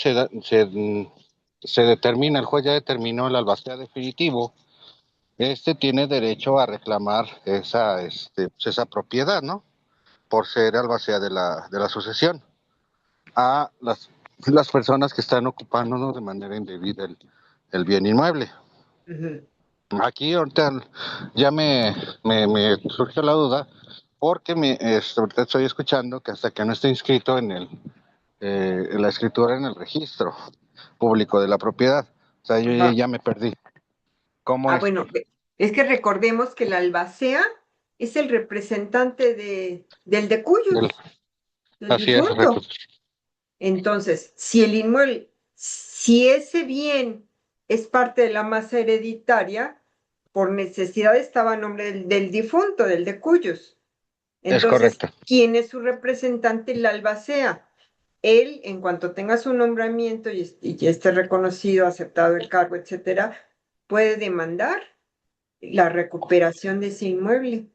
se determina, el juez ya determinó el albacea definitivo, tiene derecho a reclamar esa propiedad, ¿no? Por ser albacea de la sucesión a las personas que están ocupándonos de manera indebida el bien inmueble. Ujú. Aquí ahorita ya me surgió la duda porque ahorita estoy escuchando que hasta que no esté inscrito en la escritura en el registro público de la propiedad, o sea, yo ya, Ajá. ya me perdí. ¿Cómo Ah, es? bueno, es que recordemos que la albacea es el representante del de Del- cuyos, del Así es, difunto. Entonces, si el inmueble, si ese bien es parte de la masa hereditaria, por necesidad estaba a nombre del difunto, del de cuyos. es Entonces, correcto. ¿quién es su representante? La albacea. Él, en cuanto tenga su nombramiento y ya esté reconocido, aceptado el cargo, etcétera, puede demandar la recuperación de ese inmueble.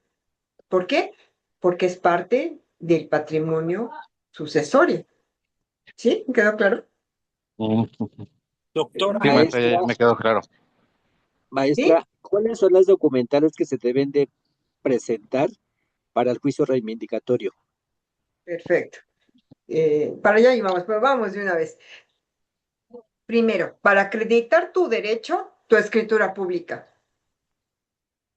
¿Por qué? Porque es parte del patrimonio sucesorio. ¿Sí? ¿Me quedó claro? Mm, Doctora, Sí, maestra, maestra, ya me quedó claro. ¿Sí? maestra, ¿cuáles son las documentales que se deben de presentar para el juicio reivindicatorio? Perfecto. Para allá íbamos, pero vamos de una vez. Primero, para acreditar tu derecho, tu escritura pública.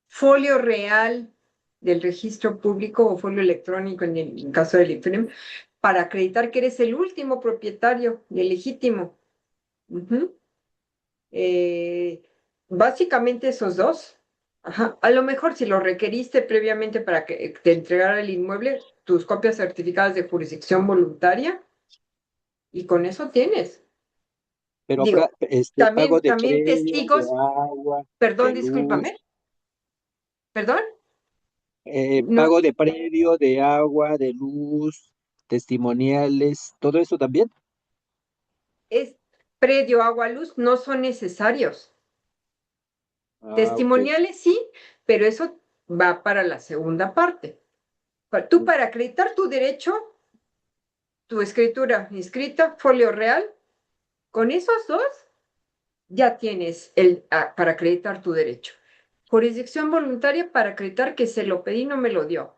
Folio real del registro público o folio electrónico en el caso del IFREM, para acreditar que eres el último propietario y el legítimo. Ujú. Eh, Básicamente esos dos. Ajá. A lo mejor si lo requeriste previamente para que te entregara el inmueble, tus copias certificadas de jurisdicción voluntaria, y con eso tienes. Pero Digo, pago de también predio, de testigos, agua, perdón, de luz, discúlpame, perdón, no, pago de predio, de agua, de luz, testimoniales, todo eso también. es, predio, agua, luz, no son necesarios. Ah, ok. Testimoniales sí, pero eso va para la segunda parte. Tú para acreditar tu derecho, tu escritura inscrita, folio real, con esos dos ya tienes para acreditar tu derecho. Jurisdicción voluntaria para acreditar que se lo pedí, no me lo dio.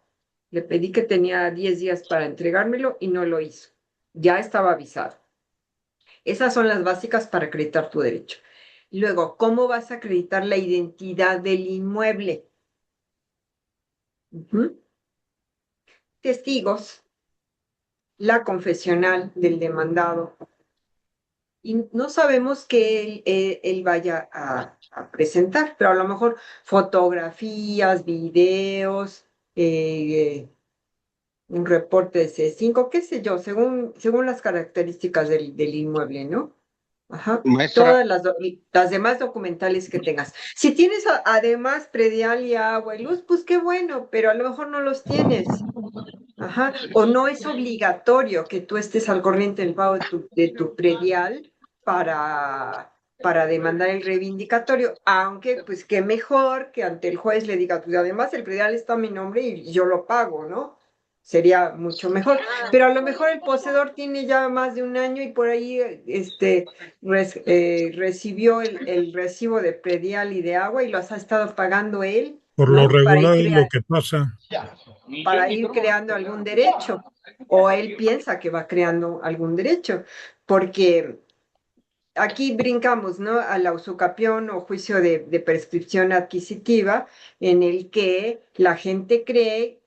Le pedí que tenía 10 días para entregármelo y no lo hizo. Ya estaba avisado. Esas son las básicas para acreditar tu derecho. Luego, ¿cómo vas a acreditar la identidad del inmueble? Testigos, la confesional del demandado. Y no sabemos que él vaya a presentar, pero a lo mejor fotografías, videos, un reporte de C5, qué sé yo, según las características del inmueble, ¿no? Ajá. Maestra, Todas las demás documentales que tengas. Si tienes además predial y agua y luz, pues qué bueno, pero a lo mejor no los tienes. Ajá. O no es obligatorio que tú estés al corriente del pago de tu predial para demandar el reivindicatorio, aunque pues qué mejor que ante el juez le diga, pues además el predial está a mi nombre y yo lo pago, ¿no? Sería mucho mejor. Pero a lo mejor el poseedor tiene ya más de un año y por ahí recibió el recibo de predial y de agua y los ha estado pagando él, Por lo ¿no? regular es lo que pasa. Para ir creando algún derecho, o él piensa que va creando algún derecho, porque aquí brincamos, ¿no? A la usucapión o juicio de prescripción adquisitiva, en el que la gente cree,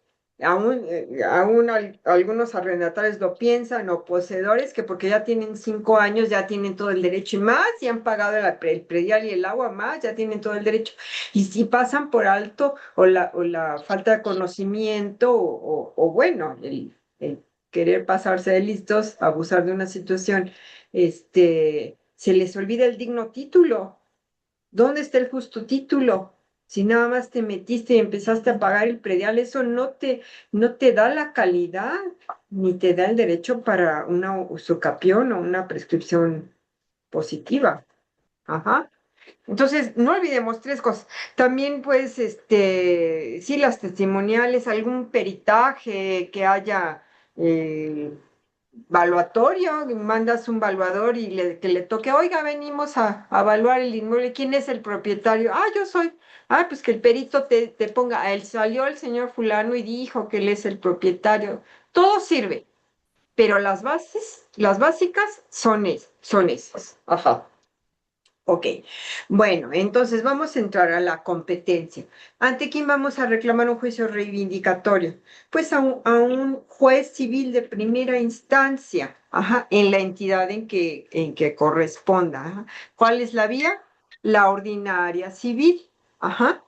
algunos arrendatarios lo piensan, o poseedores, que porque ya tienen 5 años, ya tienen todo el derecho y más, y han pagado el predial y el agua más, ya tienen todo el derecho. Y si pasan por alto o la falta de conocimiento, o bueno, el querer pasarse de listos, abusar de una situación, se les olvida el digno título. ¿Dónde está el justo título? Si nada más te metiste y empezaste a pagar el predial, eso no te da la calidad, ni te da el derecho para una usucapión o una prescripción positiva. Ajá. Entonces, no olvidemos tres cosas. También, pues, sí, las testimoniales, algún peritaje que haya, valuatorio, mandas un valuador y que le toque, oiga, venimos a evaluar el inmueble, ¿quién es el propietario? Ah, yo soy. Ah, pues que el perito te ponga, él salió el señor fulano y dijo que él es el propietario. Todo sirve, pero las básicas son esas. Ajá. Ok, bueno, entonces vamos a entrar a la competencia. ¿Ante quién vamos a reclamar un juicio reivindicatorio? Pues a un juez civil de primera instancia, ajá, en la entidad en que corresponda. Ajá. ¿Cuál es la vía? La ordinaria civil. Ajá.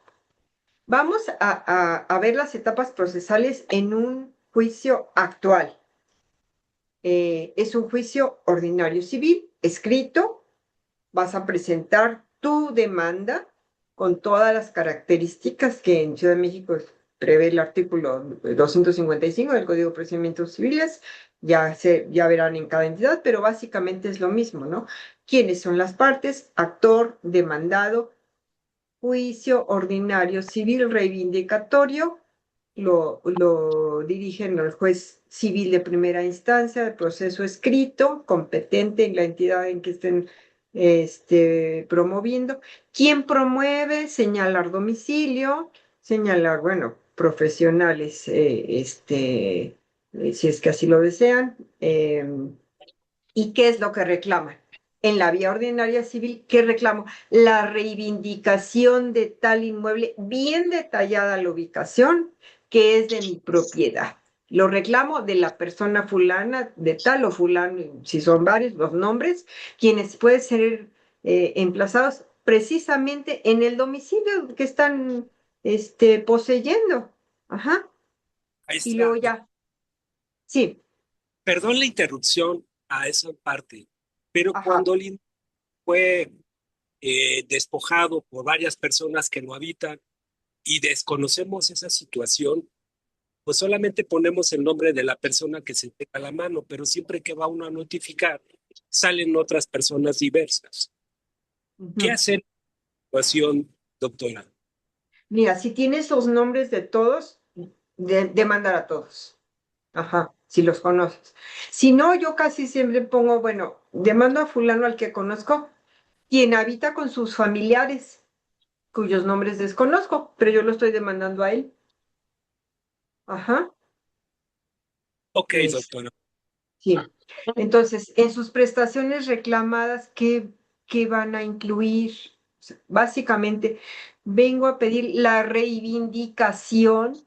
Vamos a ver las etapas procesales en un juicio actual. Es un juicio ordinario civil, escrito. Vas a presentar tu demanda con todas las características que en Ciudad de México prevé el artículo 255 del Código de Procedimientos Civiles. Ya verán en cada entidad, pero básicamente es lo mismo, ¿no? ¿Quiénes son las partes? Actor, demandado, juicio ordinario civil reivindicatorio. Lo dirigen el juez civil de primera instancia, el proceso escrito, competente en la entidad en que estén promoviendo. ¿Quién promueve? Señalar domicilio, señalar, bueno, profesionales, si es que así lo desean. ¿Y qué es lo que reclaman? En la vía ordinaria civil, ¿qué reclamo? La reivindicación de tal inmueble, bien detallada la ubicación, que es de mi propiedad. Lo reclamo de la persona fulana, de tal o fulano, si son varios los nombres, quienes pueden ser emplazados precisamente en el domicilio que están poseyendo. Ajá. Y luego Maestra, ya, sí, perdón la interrupción a esa parte, pero ajá. cuando el inmueble fue despojado por varias personas que lo habitan y desconocemos esa situación, pues solamente ponemos el nombre de la persona que se tenga a la mano, pero siempre que va uno a notificar, salen otras personas diversas. ¿Qué Ujú. hacer en esta situación, doctora? Mira, si tienes los nombres de todos, demandar a todos. Ajá, si los conoces. Si no, yo casi siempre pongo, bueno, demando a fulano al que conozco, quien habita con sus familiares, cuyos nombres desconozco, pero yo lo estoy demandando a él. Ajá. Ok, Es, doctora. sí. Entonces, en sus prestaciones reclamadas, ¿qué van a incluir? O sea, básicamente, vengo a pedir la reivindicación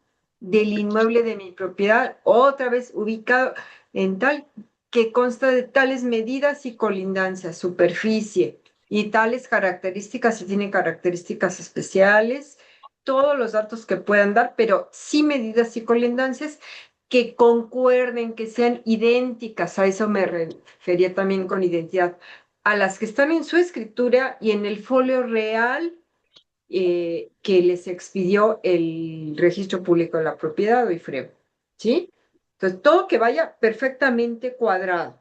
del inmueble de mi propiedad, otra vez ubicado en tal que consta de tales medidas y colindancias, superficie y tales características, si tiene características especiales, todos los datos que puedan dar, pero sí medidas y colindancias que concuerden, que sean idénticas, a eso me refería también con identidad, a las que están en su escritura y en el folio real que les expidió el Registro Público de la Propiedad o IFREP, ¿sí? Entonces, todo que vaya perfectamente cuadrado.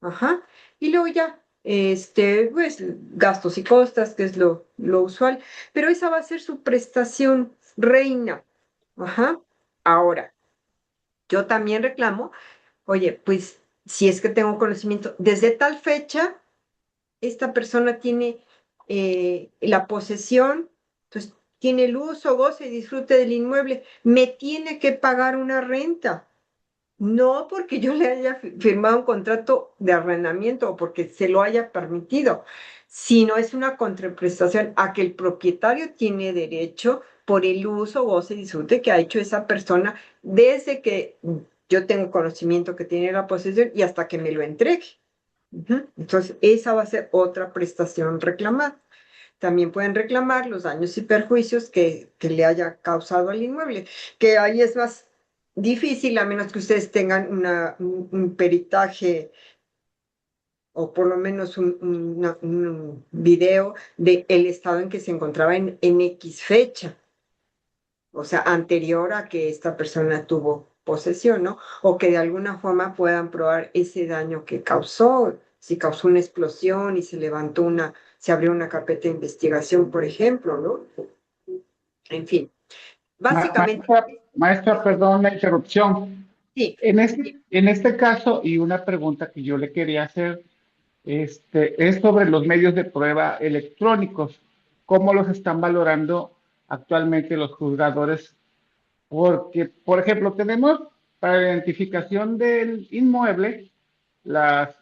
Ajá. Y luego ya, pues, gastos y costas, que es lo usual, pero esa va a ser su prestación reina. Ajá. Ahora, yo también reclamo, oye, pues si es que tengo conocimiento, desde tal fecha, esta persona tiene la posesión, entonces tiene el uso, goce y disfrute del inmueble, me tiene que pagar una renta. No porque yo le haya firmado un contrato de arrendamiento o porque se lo haya permitido, sino es una contraprestación a que el propietario tiene derecho por el uso, goce y disfrute que ha hecho esa persona desde que yo tengo conocimiento que tiene la posesión y hasta que me lo entregue. Ujú. Entonces, esa va a ser otra prestación reclamada. También pueden reclamar los daños y perjuicios que le haya causado al inmueble, que ahí es más difícil a menos que ustedes tengan un peritaje o por lo menos un video de el estado en que se encontraba en X fecha, o sea, anterior a que esta persona tuvo posesión, ¿no? O que de alguna forma puedan probar ese daño que causó, si causó una explosión y se abrió una carpeta de investigación, por ejemplo, ¿no? En fin, básicamente, Maestra, perdón la interrupción. sí. En este caso, y una pregunta que yo le quería hacer, es sobre los medios de prueba electrónicos. ¿Cómo los están valorando actualmente los juzgadores? Porque, por ejemplo, tenemos para la identificación del inmueble las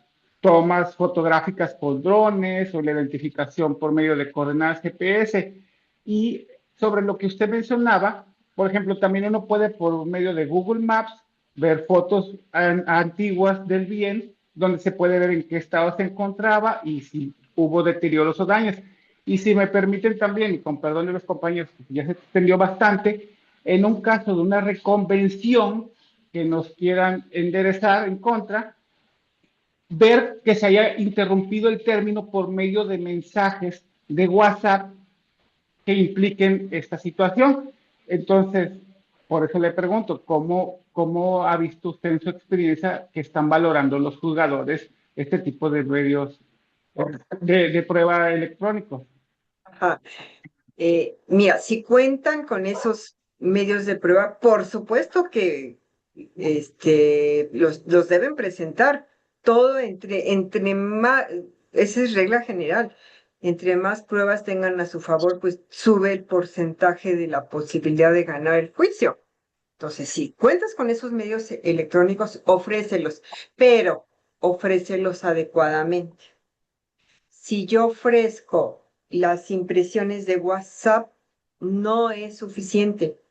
tomas fotográficas por drones o la identificación por medio de coordenadas GPS. Y sobre lo que usted mencionaba, por ejemplo, también uno puede por medio de Google Maps ver fotos antiguas del bien, donde se puede ver en qué estado se encontraba y si hubo deterioros o daños. Y si me permiten también, y con perdón de los compañeros, que ya se extendió bastante, en un caso de una reconvención que nos quieran enderezar en contra, ver que se haya interrumpido el término por medio de mensajes de WhatsApp que impliquen esta situación. Entonces, por eso le pregunto, ¿cómo ha visto usted en su experiencia que están valorando los juzgadores este tipo de medios de prueba electrónicos? Ajá. Mira, si cuentan con esos medios de prueba, por supuesto que los deben presentar. Todo entre más, esa es regla general. Entre más pruebas tengan a su favor, pues sube el porcentaje de la posibilidad de ganar el juicio. Entonces, si cuentas con esos medios electrónicos, ofrécelos, pero ofrécelos adecuadamente. Si yo ofrezco las impresiones de WhatsApp, no es suficiente.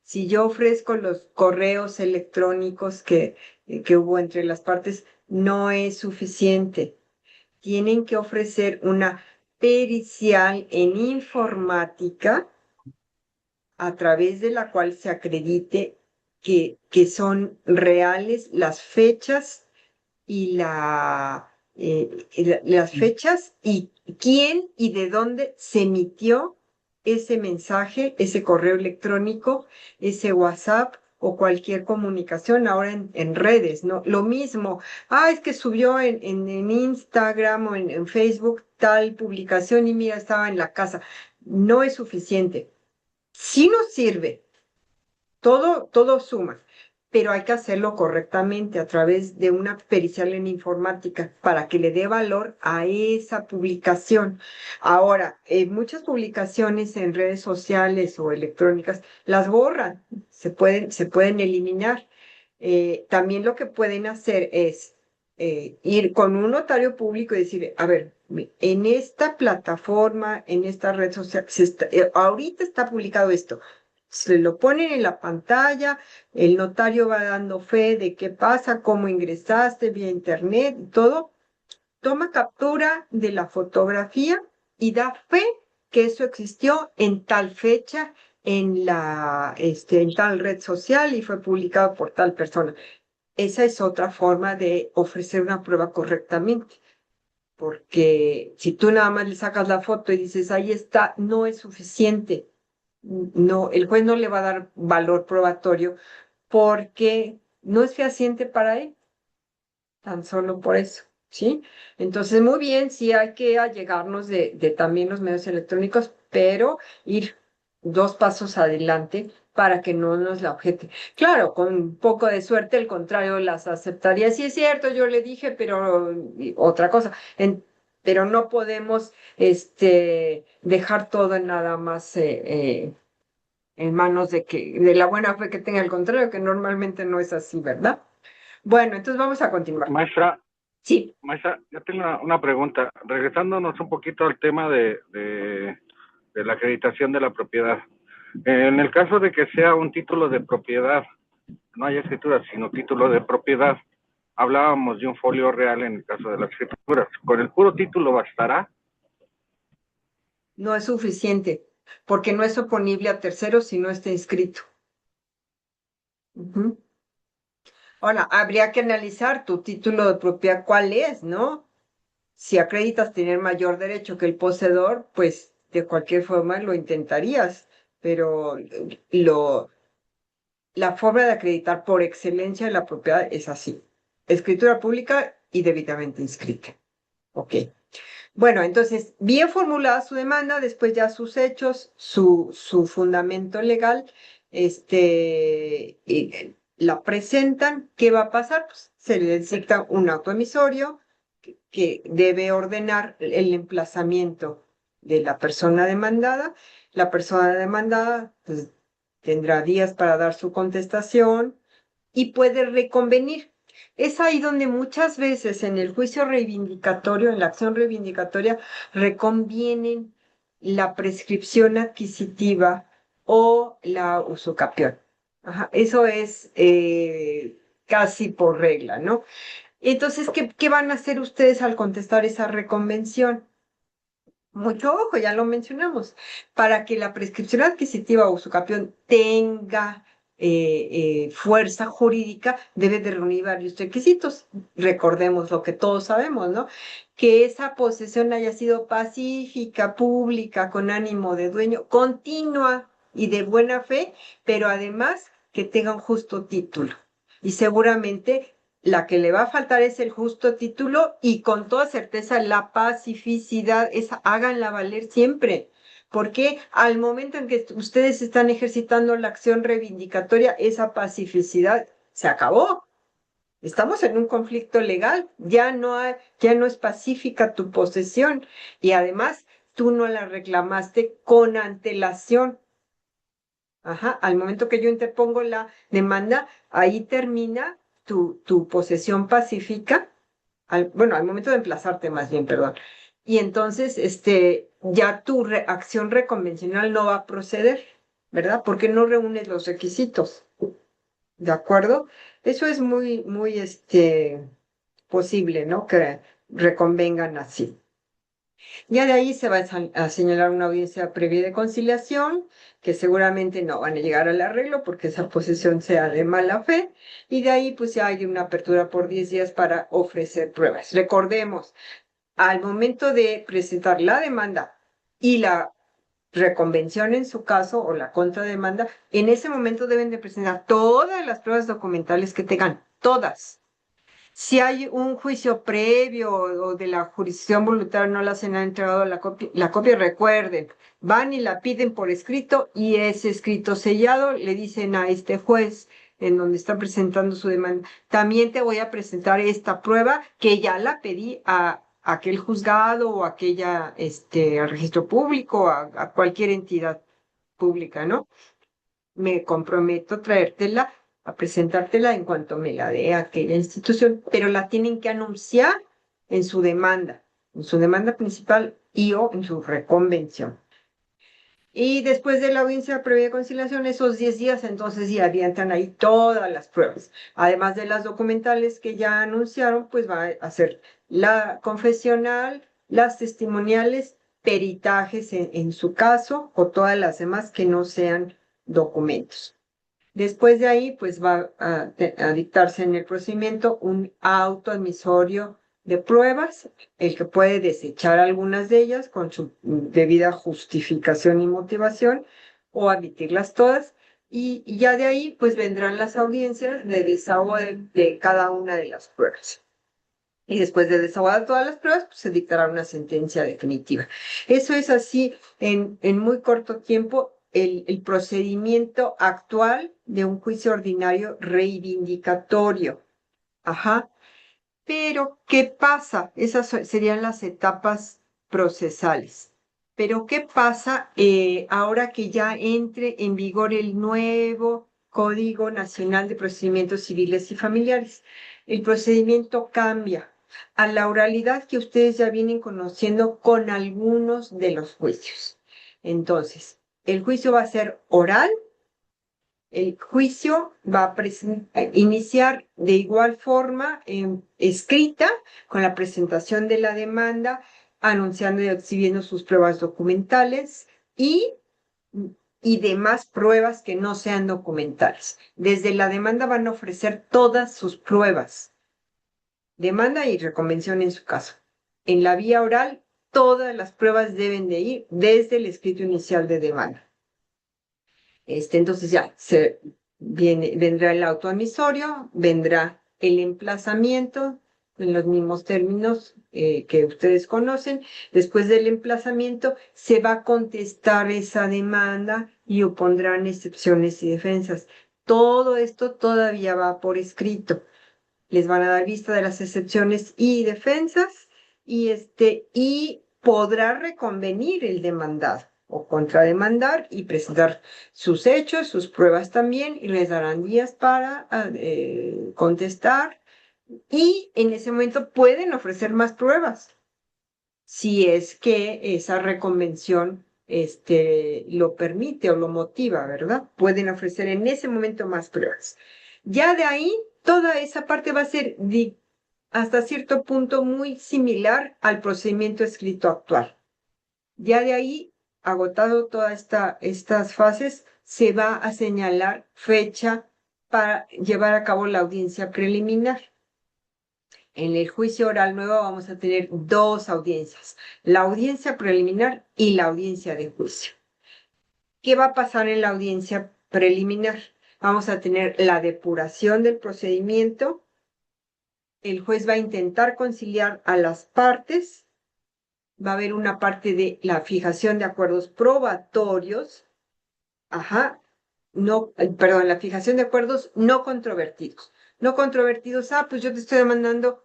Si yo ofrezco los correos electrónicos que hubo entre las partes, no es suficiente. Tienen que ofrecer una pericial en informática a través de la cual se acredite que son reales las fechas las fechas y quién y de dónde se emitió ese mensaje, ese correo electrónico, ese WhatsApp o cualquier comunicación ahora en redes, ¿no? Lo mismo, es que subió en Instagram o en Facebook tal publicación y mira, estaba en la casa. No es suficiente. Sí nos sirve, todo suma, pero hay que hacerlo correctamente a través de una pericial en informática para que le dé valor a esa publicación. Ahora, muchas publicaciones en redes sociales o electrónicas las borran, se pueden eliminar. También lo que pueden hacer es ir con un notario público y decir, a ver, en esta plataforma, en esta red social, ahorita está publicado esto. Se lo ponen en la pantalla, el notario va dando fe de qué pasa, cómo ingresaste vía internet y todo. Toma captura de la fotografía y da fe que eso existió en tal fecha, en tal red social y fue publicado por tal persona. Esa es otra forma de ofrecer una prueba correctamente, porque si tú nada más le sacas la foto y dices, ahí está, no es suficiente. No, el juez no le va a dar valor probatorio porque no es fehaciente para él, tan solo por eso, ¿sí? Entonces, muy bien, sí hay que allegarnos de también los medios electrónicos, pero ir 2 pasos adelante para que no nos la objete. Claro, con un poco de suerte, el contrario las aceptaría. Sí es cierto, yo le dije, pero otra cosa. Pero no podemos dejar todo en nada más en manos de la buena fe que tenga el contrario, que normalmente no es así, ¿verdad? Bueno, entonces vamos a continuar. Maestra, Sí, yo tengo una pregunta. Regresándonos un poquito al tema de la acreditación de la propiedad. En el caso de que sea un título de propiedad, no haya escrituras, sino título de propiedad, hablábamos de un folio real en el caso de las escrituras. ¿Con el puro título bastará? no es suficiente, porque no es oponible a terceros si no está inscrito. Ujú. Ahora, habría que analizar tu título de propiedad, cuál es, ¿no? Si acreditas tener mayor derecho que el poseedor, pues de cualquier forma lo intentarías, pero la forma de acreditar por excelencia la propiedad es así. Escritura pública y debidamente inscrita. Ok. Bueno, entonces, bien formulada su demanda, después ya sus hechos, su fundamento legal, la presentan. ¿Qué va a pasar? Pues se le dicta un auto emisorio que debe ordenar el emplazamiento de la persona demandada. La persona demandada pues, tendrá días para dar su contestación y puede reconvenir. Es ahí donde muchas veces en el juicio reivindicatorio, en la acción reivindicatoria, reconvienen la prescripción adquisitiva o la usucapión. Ajá, eso es casi por regla, ¿no? Entonces, ¿qué van a hacer ustedes al contestar esa reconvención? Mucho ojo, ya lo mencionamos, para que la prescripción adquisitiva o usucapión tenga fuerza jurídica, debe de reunir varios requisitos. Recordemos lo que todos sabemos, ¿no? Que esa posesión haya sido pacífica, pública, con ánimo de dueño, continua y de buena fe, pero además que tenga un justo título. Y seguramente la que le va a faltar es el justo título y con toda certeza la pacificidad, háganla valer siempre, porque al momento en que ustedes están ejercitando la acción reivindicatoria, esa pacificidad se acabó. Estamos en un conflicto legal, ya no es pacífica tu posesión y además tú no la reclamaste con antelación. Ajá, al momento que yo interpongo la demanda, ahí termina tu posesión pacífica, al momento de emplazarte más bien, perdón. Y entonces, ya tu acción reconvencional no va a proceder, ¿verdad? Porque no reúnes los requisitos, ¿de acuerdo? Eso es muy, muy, posible, ¿no? Que reconvengan así. Ya de ahí se va a señalar una audiencia previa de conciliación, que seguramente no van a llegar al arreglo porque esa posesión sea de mala fe, y de ahí pues ya hay una apertura por 10 días para ofrecer pruebas. Recordemos, al momento de presentar la demanda y la reconvención en su caso o la contrademanda, en ese momento deben de presentar todas las pruebas documentales que tengan, todas. Si hay un juicio previo o de la jurisdicción voluntaria no las han entregado la copia, recuerden, van y la piden por escrito y ese escrito sellado le dicen a este juez en donde está presentando su demanda, también te voy a presentar esta prueba que ya la pedí a aquel juzgado o aquella, al registro público, a cualquier entidad pública, ¿no? Me comprometo a traértela, a presentártela en cuanto me la dé aquella institución, pero la tienen que anunciar en su demanda principal y o en su reconvención. Y después de la audiencia previa de conciliación, esos 10 días, entonces ya avientan ahí todas las pruebas. Además de las documentales que ya anunciaron, pues va a hacer la confesional, las testimoniales, peritajes en su caso o todas las demás que no sean documentos. Después de ahí, pues va a dictarse en el procedimiento un auto admisorio de pruebas, el que puede desechar algunas de ellas con su debida justificación y motivación o admitirlas todas. Y ya de ahí, pues vendrán las audiencias de desahogo de cada una de las pruebas. Y después de desahogar todas las pruebas, pues se dictará una sentencia definitiva. Eso es así en muy corto tiempo el procedimiento actual de un juicio ordinario reivindicatorio. Ajá. Pero, ¿qué pasa? Esas serían las etapas procesales. Pero, ¿qué pasa ahora que ya entre en vigor el nuevo Código Nacional de Procedimientos Civiles y Familiares? El procedimiento cambia a la oralidad que ustedes ya vienen conociendo con algunos de los juicios. Entonces, el juicio va a ser oral. El juicio va a iniciar de igual forma escrita con la presentación de la demanda, anunciando y exhibiendo sus pruebas documentales y demás pruebas que no sean documentales. Desde la demanda van a ofrecer todas sus pruebas, demanda y reconvención en su caso. En la vía oral, todas las pruebas deben de ir desde el escrito inicial de demanda. Entonces ya vendrá el auto admisorio, vendrá el emplazamiento en los mismos términos que ustedes conocen. Después del emplazamiento se va a contestar esa demanda y opondrán excepciones y defensas. Todo esto todavía va por escrito. Les van a dar vista de las excepciones y defensas y podrá reconvenir el demandado o contrademandar y presentar sus hechos, sus pruebas también, y les darán días para contestar, y en ese momento pueden ofrecer más pruebas, si es que esa reconvención lo permite o lo motiva, ¿verdad? Pueden ofrecer en ese momento más pruebas. Ya de ahí, toda esa parte va a ser hasta cierto punto muy similar al procedimiento escrito actual. Ya de ahí, agotado todas estas fases, se va a señalar fecha para llevar a cabo la audiencia preliminar. En el juicio oral nuevo vamos a tener 2 audiencias, la audiencia preliminar y la audiencia de juicio. ¿Qué va a pasar en la audiencia preliminar? Vamos a tener la depuración del procedimiento, el juez va a intentar conciliar a las partes, va a haber una parte de la fijación de acuerdos probatorios, la fijación de acuerdos no controvertidos. No controvertidos, pues yo te estoy demandando,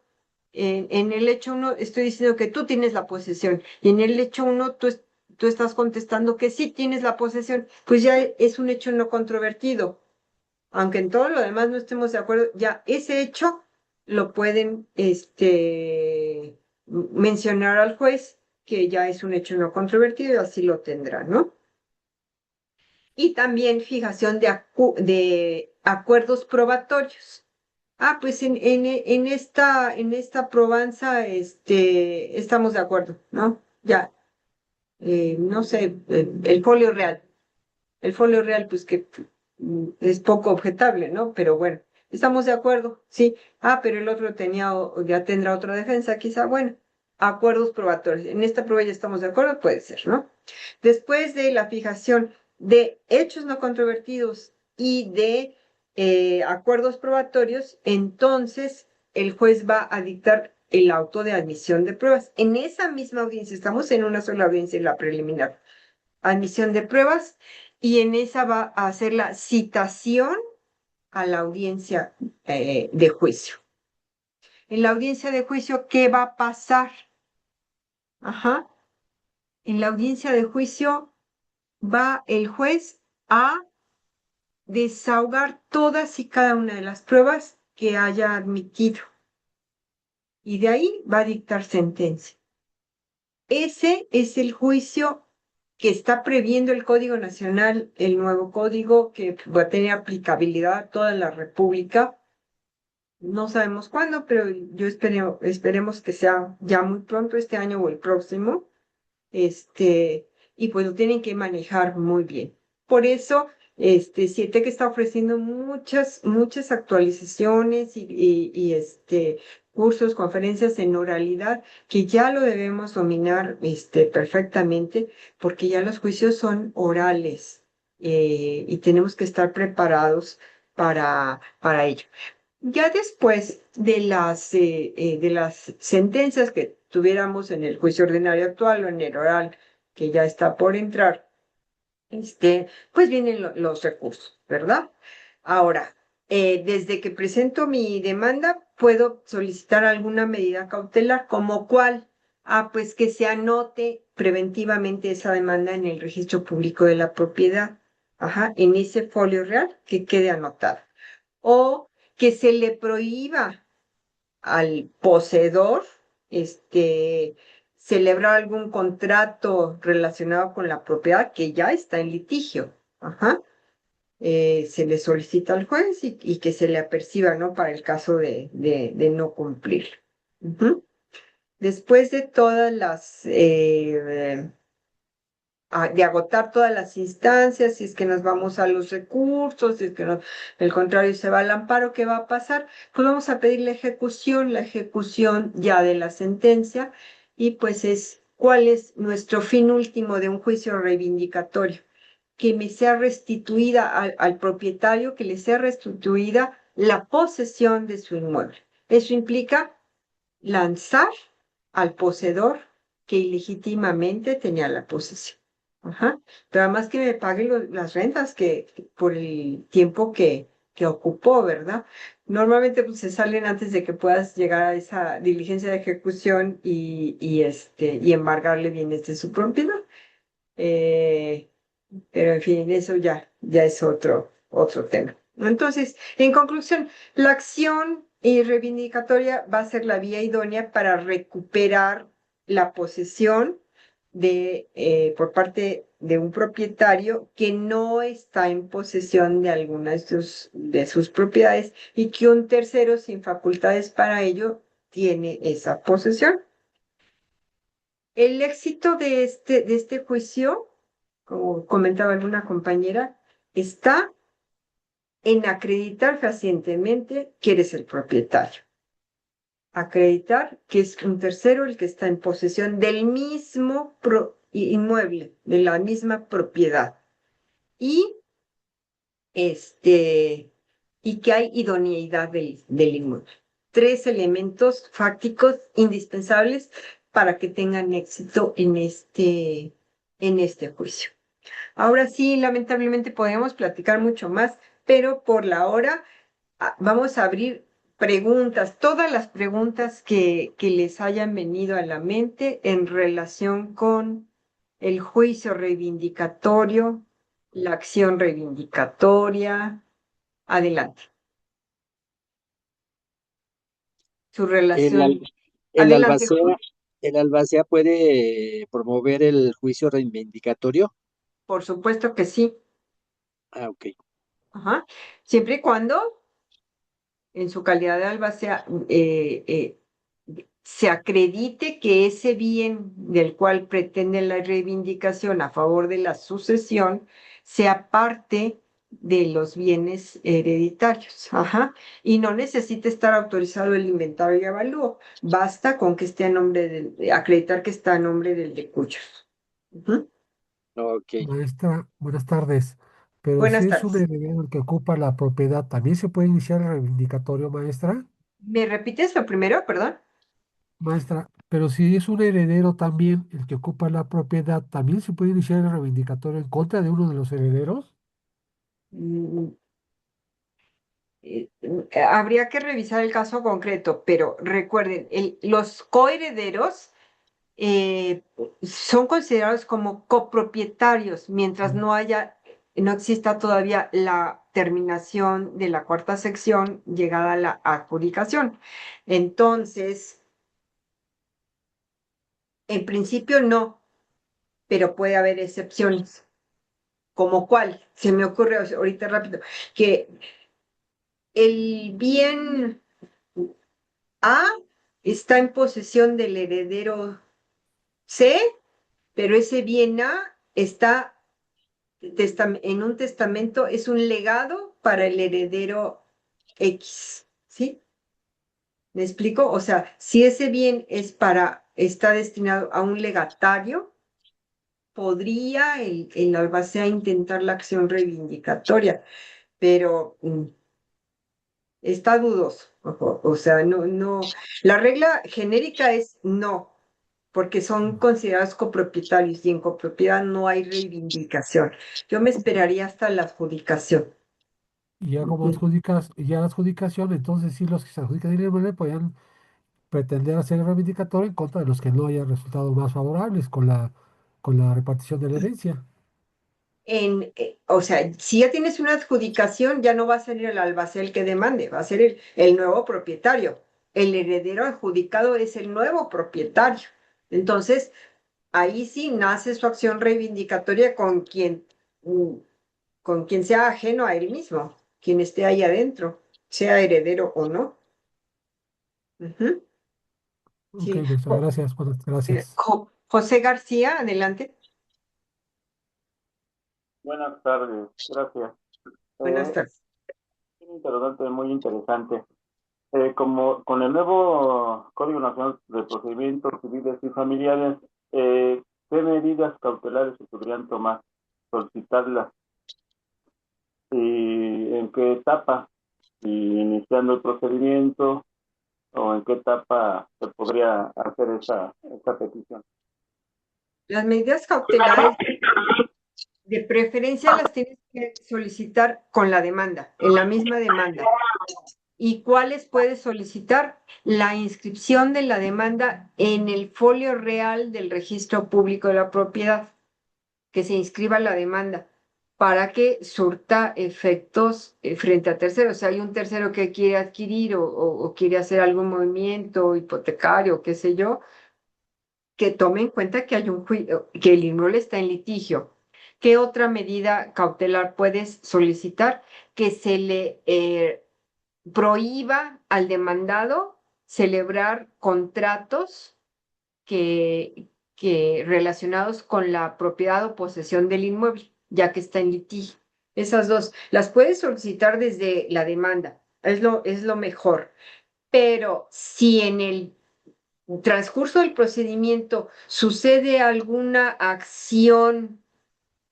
en el hecho 1 estoy diciendo que tú tienes la posesión, y en el hecho 1 tú estás contestando que sí tienes la posesión, pues ya es un hecho no controvertido. Aunque en todo lo demás no estemos de acuerdo, ya ese hecho lo pueden mencionar al juez, que ya es un hecho no controvertido y así lo tendrá, ¿no? Y también fijación de acuerdos probatorios. Pues en esta probanza estamos de acuerdo, ¿no? Ya, no sé, el folio real. El folio real, pues que es poco objetable, ¿no? Pero bueno, estamos de acuerdo, sí. Pero el otro ya tendrá otra defensa, quizá, bueno. acuerdos probatorios. En esta prueba ya estamos de acuerdo, puede ser, ¿no? Después de la fijación de hechos no controvertidos y de acuerdos probatorios, entonces el juez va a dictar el auto de admisión de pruebas. En esa misma audiencia, estamos en una sola audiencia, la preliminar, admisión de pruebas, y en esa va a hacer la citación a la audiencia de juicio. En la audiencia de juicio, ¿qué va a pasar? Ajá. En la audiencia de juicio va el juez a desahogar todas y cada una de las pruebas que haya admitido. Y de ahí va a dictar sentencia. Ese es el juicio que está previendo el Código Nacional, el nuevo código que va a tener aplicabilidad a toda la República. No sabemos cuándo, pero yo esperemos que sea ya muy pronto, este año o el próximo. Y pues lo tienen que manejar muy bien. Por eso, CIETEC está ofreciendo muchas actualizaciones y cursos, conferencias en oralidad, que ya lo debemos dominar perfectamente, porque ya los juicios son orales, y tenemos que estar preparados para ello. Ya después de las sentencias que tuviéramos en el juicio ordinario actual o en el oral, que ya está por entrar, pues vienen los recursos, ¿verdad? Ahora, desde que presento mi demanda, puedo solicitar alguna medida cautelar, ¿como cuál? Pues que se anote preventivamente esa demanda en el registro público de la propiedad, en ese folio real que quede anotada. O que se le prohíba al poseedor celebrar algún contrato relacionado con la propiedad que ya está en litigio. Se le solicita al juez y que se le aperciba, ¿no? Para el caso de no cumplir. Después de todas las de agotar todas las instancias, si es que nos vamos a los recursos, si es que el contrario se va al amparo, ¿qué va a pasar? Pues vamos a pedir la ejecución ya de la sentencia, y pues ¿cuál es nuestro fin último de un juicio reivindicatorio? Que me sea restituida al propietario, que le sea restituida la posesión de su inmueble. Eso implica lanzar al poseedor que ilegítimamente tenía la posesión. Pero además que me pague las rentas por el tiempo que ocupó, ¿verdad? Normalmente pues, se salen antes de que puedas llegar a esa diligencia de ejecución y embargarle bienes de su propiedad. Pero en fin, eso ya es otro tema. Entonces, en conclusión, la acción reivindicatoria va a ser la vía idónea para recuperar la posesión por parte de un propietario que no está en posesión de alguna de sus propiedades, y que un tercero sin facultades para ello tiene esa posesión. El éxito de este juicio, como comentaba alguna compañera, está en acreditar fehacientemente que eres el propietario. Acreditar que es un tercero el que está en posesión del mismo inmueble, de la misma propiedad. Y que hay idoneidad del inmueble. 3 elementos fácticos indispensables para que tengan éxito en este juicio. Ahora sí, lamentablemente podemos platicar mucho más, pero por la hora vamos a abrir preguntas, todas las preguntas que les hayan venido a la mente en relación con el juicio reivindicatorio, la acción reivindicatoria. Adelante. Su relación. Adelante, Juan. ¿El albacea puede promover el juicio reivindicatorio? Por supuesto que sí. Ok. Siempre y cuando, en su calidad de albacea, se acredite que ese bien del cual pretende la reivindicación a favor de la sucesión sea parte de los bienes hereditarios. Ajá. Y no necesita estar autorizado el inventario y avalúo. Basta con que esté a nombre acreditar que está a nombre del de cuyos. Ujú. Ok. Maestra, buenas tardes. Pero si Buenas es un tardes. heredero el que ocupa la propiedad, ¿también se puede iniciar el reivindicatorio, maestra? ¿Me repites lo primero? Perdón. Maestra, pero si es un heredero también el que ocupa la propiedad, ¿también se puede iniciar el reivindicatorio en contra de uno de los herederos? Mm, Habría que revisar el caso concreto, pero recuerden, los coherederos eh, son considerados como copropietarios mientras no exista todavía la terminación de la cuarta sección llegada a la adjudicación. Entonces, en principio no, pero puede haber excepciones. ¿Como cuál? Se me ocurre ahorita rápido, que el bien A está en posesión del heredero C, pero ese bien A está en un testamento, es un legado para el heredero X, ¿sí? ¿Me explico? O sea, si ese bien está destinado a un legatario, podría el albacea intentar la acción reivindicatoria, pero está dudoso. O sea, no, la regla genérica es no, porque son considerados copropietarios y en copropiedad no hay reivindicación. Yo me esperaría hasta la adjudicación. Y ya como Ujú. adjudicas, ya la adjudicación, entonces sí los que se adjudican el inmueble podrían pretender hacer el reivindicatorio en contra de los que no hayan resultado más favorables con la repartición de la herencia. O sea, si ya tienes una adjudicación, ya no va a ser el albacea el que demande, va a ser el nuevo propietario. El heredero adjudicado es el nuevo propietario. Entonces, ahí sí nace su acción reivindicatoria mm, con quien sea ajeno a él mismo, quien esté ahí adentro, sea heredero o no. Ujú. Ok, Sí. maestra, gracias, buenas gracias. José García, adelante. Buenas tardes, gracias. Buenas Eh, tardes. un interrogante muy interesante. Como con el nuevo Código Nacional de Procedimientos Civiles y Familiares, ¿qué medidas cautelares se podrían tomar, solicitarlas y en qué etapa, y iniciando el procedimiento o en qué etapa se podría hacer esa petición? Las medidas cautelares de preferencia las tienes que solicitar con la demanda, en la misma demanda. ¿Y cuáles puedes solicitar? La inscripción de la demanda en el folio real del registro público de la propiedad, que se inscriba la demanda para que surta efectos frente a terceros. Si hay un tercero que quiere adquirir o quiere hacer algún movimiento hipotecario, qué sé yo, que tome en cuenta que hay que el inmueble está en litigio. ¿Qué otra medida cautelar puedes solicitar? Que se le prohíba al demandado celebrar contratos que relacionados con la propiedad o posesión del inmueble, ya que está en litigio. Esas dos las puedes solicitar desde la demanda, es lo mejor. Pero si en el transcurso del procedimiento sucede alguna acción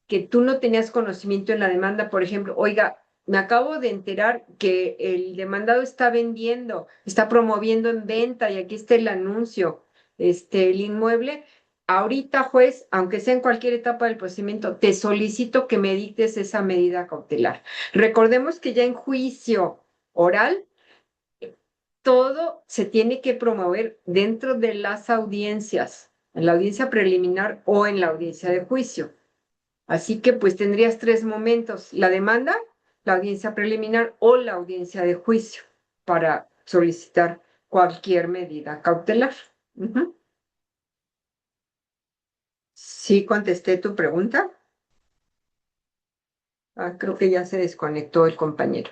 que tú no tenías conocimiento en la demanda, por ejemplo, oiga, me acabo de enterar que el demandado está vendiendo, está promoviendo en venta y aquí está el anuncio, el inmueble. Ahorita, juez, aunque sea en cualquier etapa del procedimiento, te solicito que me dictes esa medida cautelar. Recordemos que ya en juicio oral, todo se tiene que promover dentro de las audiencias, en la audiencia preliminar o en la audiencia de juicio. Así que pues tendrías tres momentos, la demanda, la audiencia preliminar o la audiencia de juicio para solicitar cualquier medida cautelar. Ujú. ¿Sí contesté tu pregunta? Creo que ya se desconectó el compañero.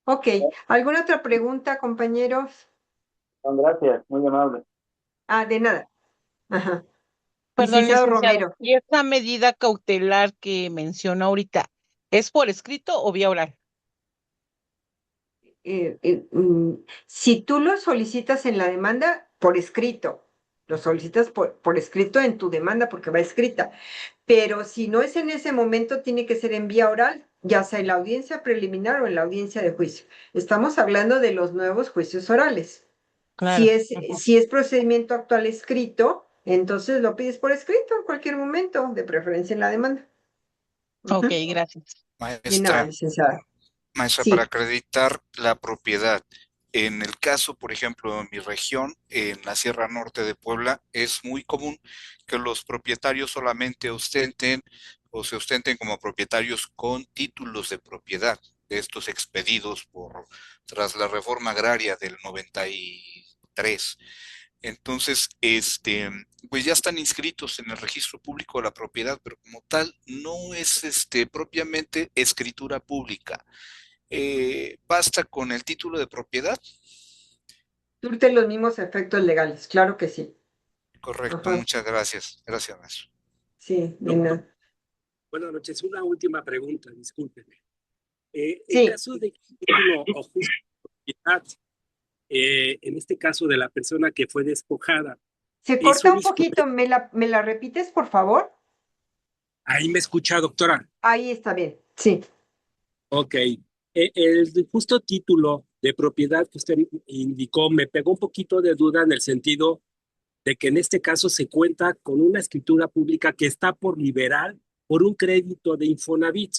Ok, ¿alguna otra pregunta, compañeros? Gracias, muy amable. De nada. Ajá. Perdón, Licenciado licenciado. Romero. Y esta medida cautelar que menciona ahorita, ¿Es por escrito o vía oral? Si tú lo solicitas en la demanda, por escrito, lo solicitas por escrito en tu demanda porque va escrita, pero si no es en ese momento, tiene que ser en vía oral, ya sea en la audiencia preliminar o en la audiencia de juicio. Estamos hablando de los nuevos juicios orales. Claro. Si es procedimiento actual escrito, entonces lo pides por escrito en cualquier momento, de preferencia en la demanda. Ok, gracias. Y nada, Maestra, licenciada. maestra, para Sí. acreditar la propiedad, en el caso, por ejemplo, de mi región, en la Sierra Norte de Puebla, es muy común que los propietarios solamente ostenten o se ostenten como propietarios con títulos de propiedad, de estos expedidos tras la reforma agraria del 93. Entonces, pues ya están inscritos en el registro público de la propiedad, pero como tal no es propiamente escritura pública. ¿Basta con el título de propiedad? Surte los mismos efectos legales, claro que sí. Correcto, Ajá. muchas gracias. Gracias, maestro. Sí, de Doctor, nada. buenas noches. Una última pregunta, discúlpeme. En Sí. caso de título o justa propiedad, en este caso de la persona que fue despojada, Se es corta un unis poquito, ¿me la repites, por favor? ahí me escucha, doctora. Ahí está bien, sí. Ok. El justo título de propiedad que usted indicó me pegó un poquito de duda en el sentido de que en este caso se cuenta con una escritura pública que está por liberar por un crédito de Infonavit.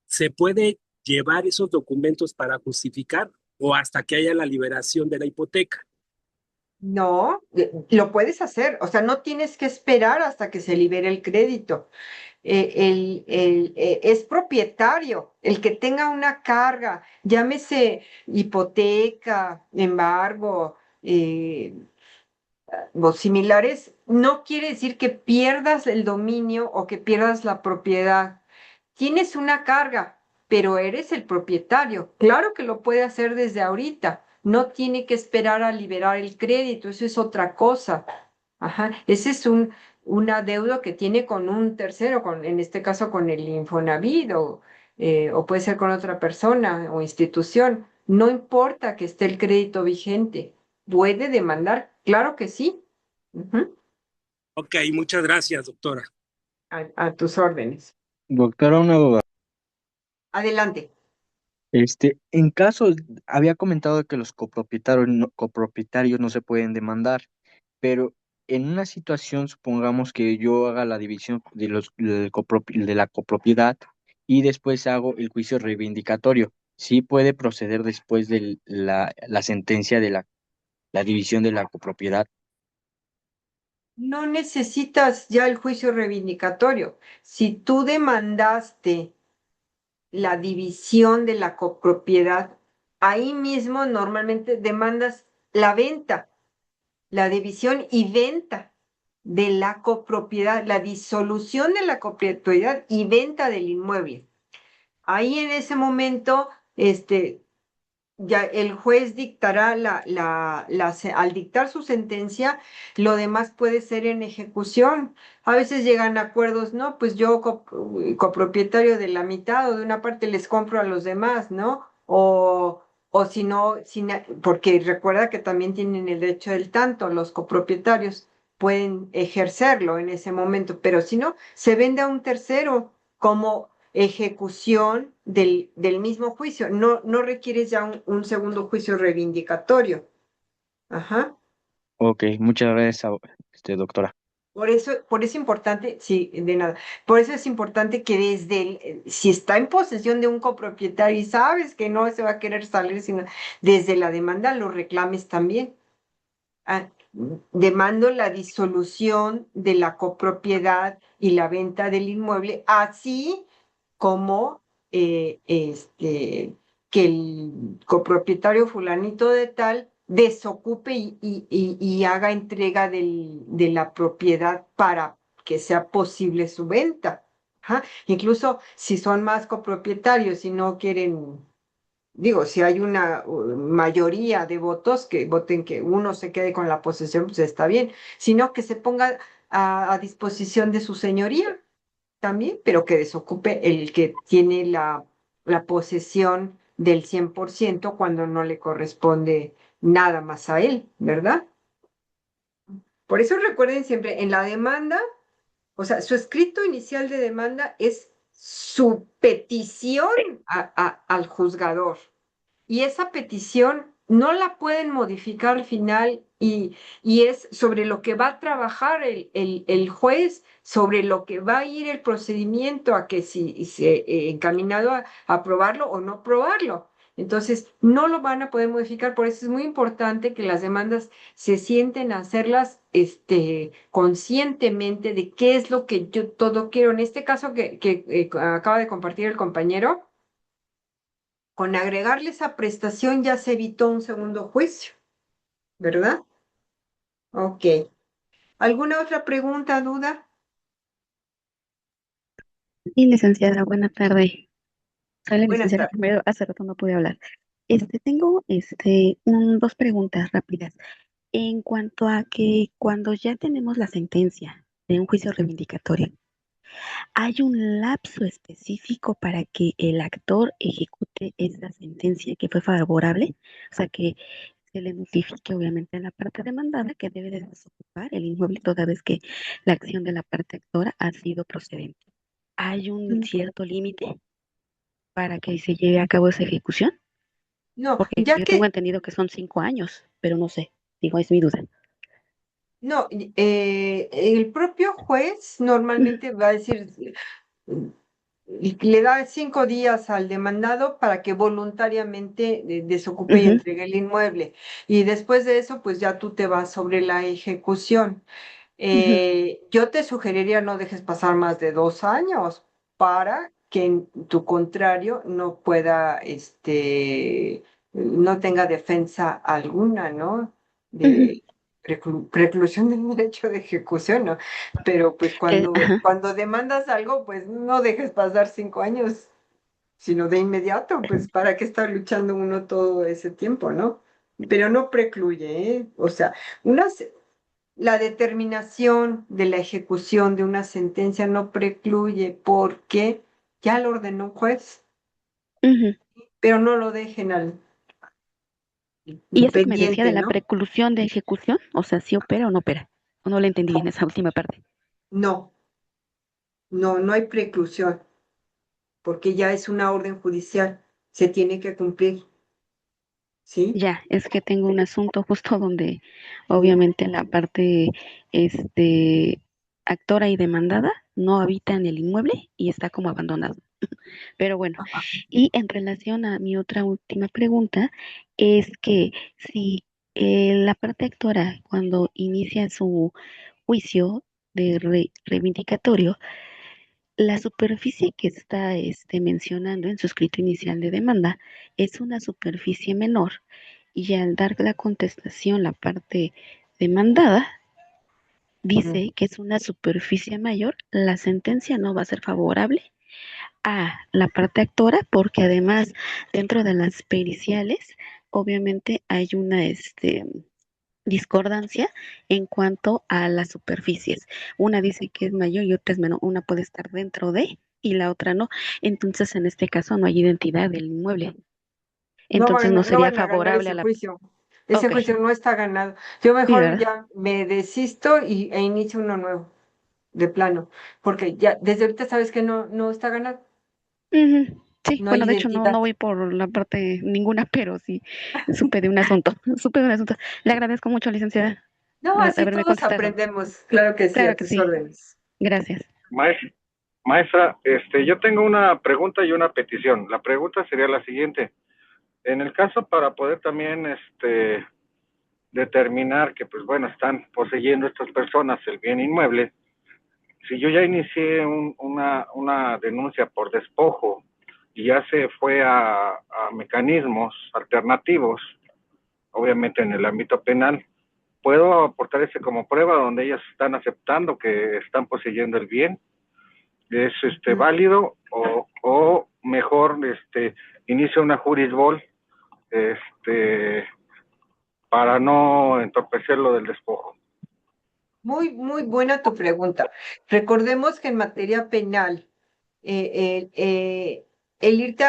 ¿Se puede llevar esos documentos para justificar o hasta que haya la liberación de la hipoteca? No, lo puedes hacer, o sea, no tienes que esperar hasta que se libere el crédito. Es propietario, el que tenga una carga, llámese hipoteca, embargo, o similares, no quiere decir que pierdas el dominio o que pierdas la propiedad. Tienes una carga, pero eres el propietario. Claro que lo puede hacer desde ahorita. No tiene que esperar a liberar el crédito, eso es otra cosa. Ajá, ese es un adeudo que tiene con un tercero, en este caso con el Infonavit o puede ser con otra persona o institución. No importa que esté el crédito vigente, puede demandar, claro que sí. Ujú. Ok, muchas gracias, doctora. A tus órdenes. Doctora, una duda. Adelante. En caso, había comentado que los copropietarios no se pueden demandar, pero en una situación, supongamos que yo haga la división de la copropiedad y después hago el juicio reivindicatorio, ¿sí puede proceder después de la sentencia de la división de la copropiedad? No necesitas ya el juicio reivindicatorio. Si tú demandaste la división de la copropiedad, ahí mismo normalmente demandas la venta, la división y venta de la copropiedad, la disolución de la copropiedad y venta del inmueble. Ahí en ese momento, ya el juez dictará al dictar su sentencia, lo demás puede ser en ejecución. A veces llegan a acuerdos, no, pues yo copropietario de la mitad o de una parte les compro a los demás, ¿no? O si no, porque recuerda que también tienen el derecho del tanto, los copropietarios pueden ejercerlo en ese momento, pero si no, se vende a un tercero como ejecución del mismo juicio. No requieres ya un segundo juicio reivindicatorio. Ajá. Ok, muchas gracias, doctora. Por eso es importante, sí, de nada. Por eso es importante que si está en posesión de un copropietario y sabes que no se va a querer salir, sino desde la demanda lo reclames también. Ah, demando la disolución de la copropiedad y la venta del inmueble, así como que el copropietario fulanito de tal desocupe y haga entrega de la propiedad para que sea posible su venta. Ajá. Incluso si son más copropietarios y no quieren, digo, si hay una mayoría de votos que voten que uno se quede con la posesión, pues está bien, sino que se ponga a disposición de su señoría. también, pero que desocupe el que tiene la posesión del 100% cuando no le corresponde nada más a él, ¿verdad? Por eso recuerden siempre, en la demanda, o sea, su escrito inicial de demanda es su petición al juzgador. Y esa petición no la pueden modificar al final y es sobre lo que va a trabajar el juez, sobre lo que va a ir el procedimiento a que si encaminado a aprobarlo o no aprobarlo. Entonces, no lo van a poder modificar, por eso es muy importante que las demandas se sienten a hacerlas conscientemente de qué es lo que yo todo quiero. En este caso que acaba de compartir el compañero, con agregarle esa prestación ya se evitó un segundo juicio, ¿verdad? Ok. ¿Alguna otra pregunta, duda? Sí, licenciada, buena tarde. Soy la Buenas licenciada, tardes. primero, hace rato no pude hablar. Tengo dos preguntas rápidas. En cuanto a que cuando ya tenemos la sentencia de un juicio reivindicatorio, ¿hay un lapso específico para que el actor ejecute esa sentencia que fue favorable? O sea, que se le notifique obviamente a la parte demandada que debe de desocupar el inmueble toda vez que la acción de la parte actora ha sido procedente. ¿Hay un cierto límite para que se lleve a cabo esa ejecución? No, Porque ya yo tengo que, entendido que son 5 años, pero no sé, digo, es mi duda. no, el propio juez normalmente va a decir, le da 5 días al demandado para que voluntariamente desocupe y Ujú, entregue el inmueble. Y después de eso, pues ya tú te vas sobre la ejecución. ujú. Yo te sugeriría no dejes pasar más de 2 años para que en tu contrario no pueda, no tenga defensa alguna, ¿no? Ujú. De preclusión del derecho de ejecución, ¿no? Pero pues Ajá. cuando demandas algo, pues no dejes pasar 5 años, sino de inmediato, pues para qué estar luchando uno todo ese tiempo, ¿no? Pero no precluye, ¿eh? O sea, la determinación de la ejecución de una sentencia no precluye porque ya lo ordenó un juez, Ujú. pero no lo dejen al Y eso que me decía de pendiente, la ¿no? preclusión de ejecución, o sea, ¿sí opera o no opera? O no le entendí bien esa última parte. No, no hay preclusión, porque ya es una orden judicial, se tiene que cumplir, ¿sí? Ya, es que tengo un asunto justo donde Sí. obviamente la parte este actora y demandada no habita en el inmueble y está como abandonado. Pero bueno, y en relación a mi otra última pregunta, es que si la parte actora cuando inicia su juicio de reivindicatorio, la superficie que está mencionando en su escrito inicial de demanda es una superficie menor y al dar la contestación la parte demandada Ujú. dice que es una superficie mayor, la sentencia no va a ser favorable a la parte actora porque además dentro de las periciales obviamente hay una discordancia en cuanto a las superficies. Una dice que es mayor y otra es menor. Una puede estar dentro de y la otra no. Entonces, en este caso, no hay identidad del inmueble. Entonces, no No sería van a ganar favorable ese a la... juicio. Ese Ok, juicio no está ganado. Yo sí, mejor ¿verdad? ya me desisto e inicio uno nuevo, de plano, porque ya desde ahorita sabes que no está ganado, Ujú. Sí, no hay bueno, de hecho no identidad. voy por la parte ninguna, pero sí supe de un asunto, supe de un asunto. Le agradezco mucho, licenciada, No, por así haberme todos contestado. aprendemos. Claro que sí, Claro a que tus sí, órdenes. gracias. Maestra, yo tengo una pregunta y una petición. La pregunta sería la siguiente. En el caso para poder también determinar que, pues bueno, están poseyendo estas personas el bien inmueble, si yo ya inicié una denuncia por despojo y ya se fue a mecanismos alternativos, obviamente en el ámbito penal, ¿puedo aportar ese como prueba donde ellas están aceptando que están poseyendo el bien? ¿Es válido o mejor inicio una jurisbol para no entorpecer lo del despojo? Muy buena tu pregunta. Recordemos que en materia penal, el irte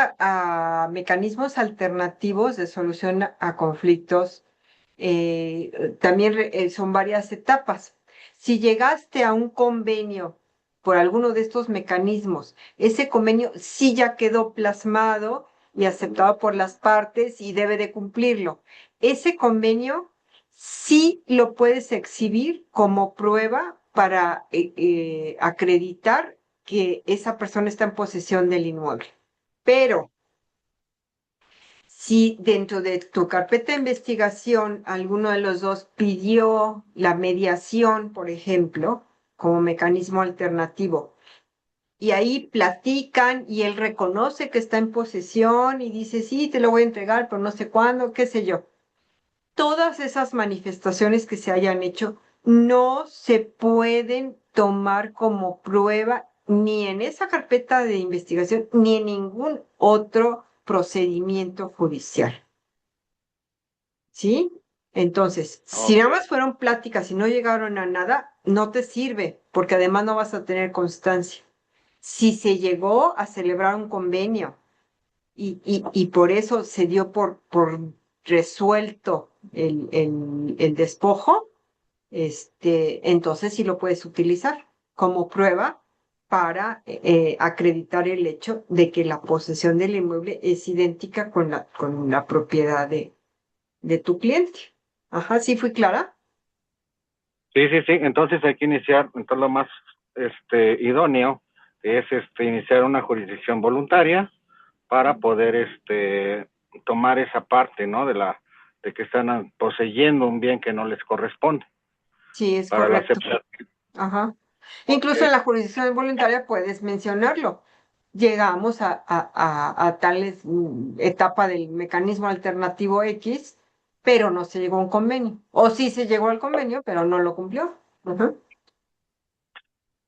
mecanismos alternativos de solución a conflictos también son varias etapas. Si llegaste a un convenio por alguno de estos mecanismos, ese convenio sí ya quedó plasmado y aceptado por las partes y debe de cumplirlo. Ese convenio sí lo puedes exhibir como prueba para acreditar que esa persona está en posesión del inmueble. Pero si dentro de tu carpeta de investigación alguno de los dos pidió la mediación, por ejemplo, como mecanismo alternativo, y ahí platican y él reconoce que está en posesión y dice, sí, te lo voy a entregar, pero no sé cuándo, qué sé yo. Todas esas manifestaciones que se hayan hecho no se pueden tomar como prueba ni en esa carpeta de investigación ni en ningún otro procedimiento judicial. ¿Sí? Entonces, si nada más fueron pláticas y no llegaron a nada, no te sirve, porque además no vas a tener constancia. Si se llegó a celebrar un convenio y por eso se dio por resuelto el despojo, entonces sí lo puedes utilizar como prueba para acreditar el hecho de que la posesión del inmueble es idéntica con la propiedad de tu cliente. Ajá, ¿sí fui clara? Sí, entonces hay que iniciar, entonces lo más idóneo es iniciar una jurisdicción voluntaria para poder tomar esa parte, ¿no? De que están poseyendo un bien que no les corresponde. Sí, es para la correcto. aceptación. Ajá. Incluso en la jurisdicción voluntaria puedes mencionarlo. Llegamos a tal etapa del mecanismo alternativo X, pero no se llegó a un convenio. O sí se llegó al convenio, pero no lo cumplió. Ajá.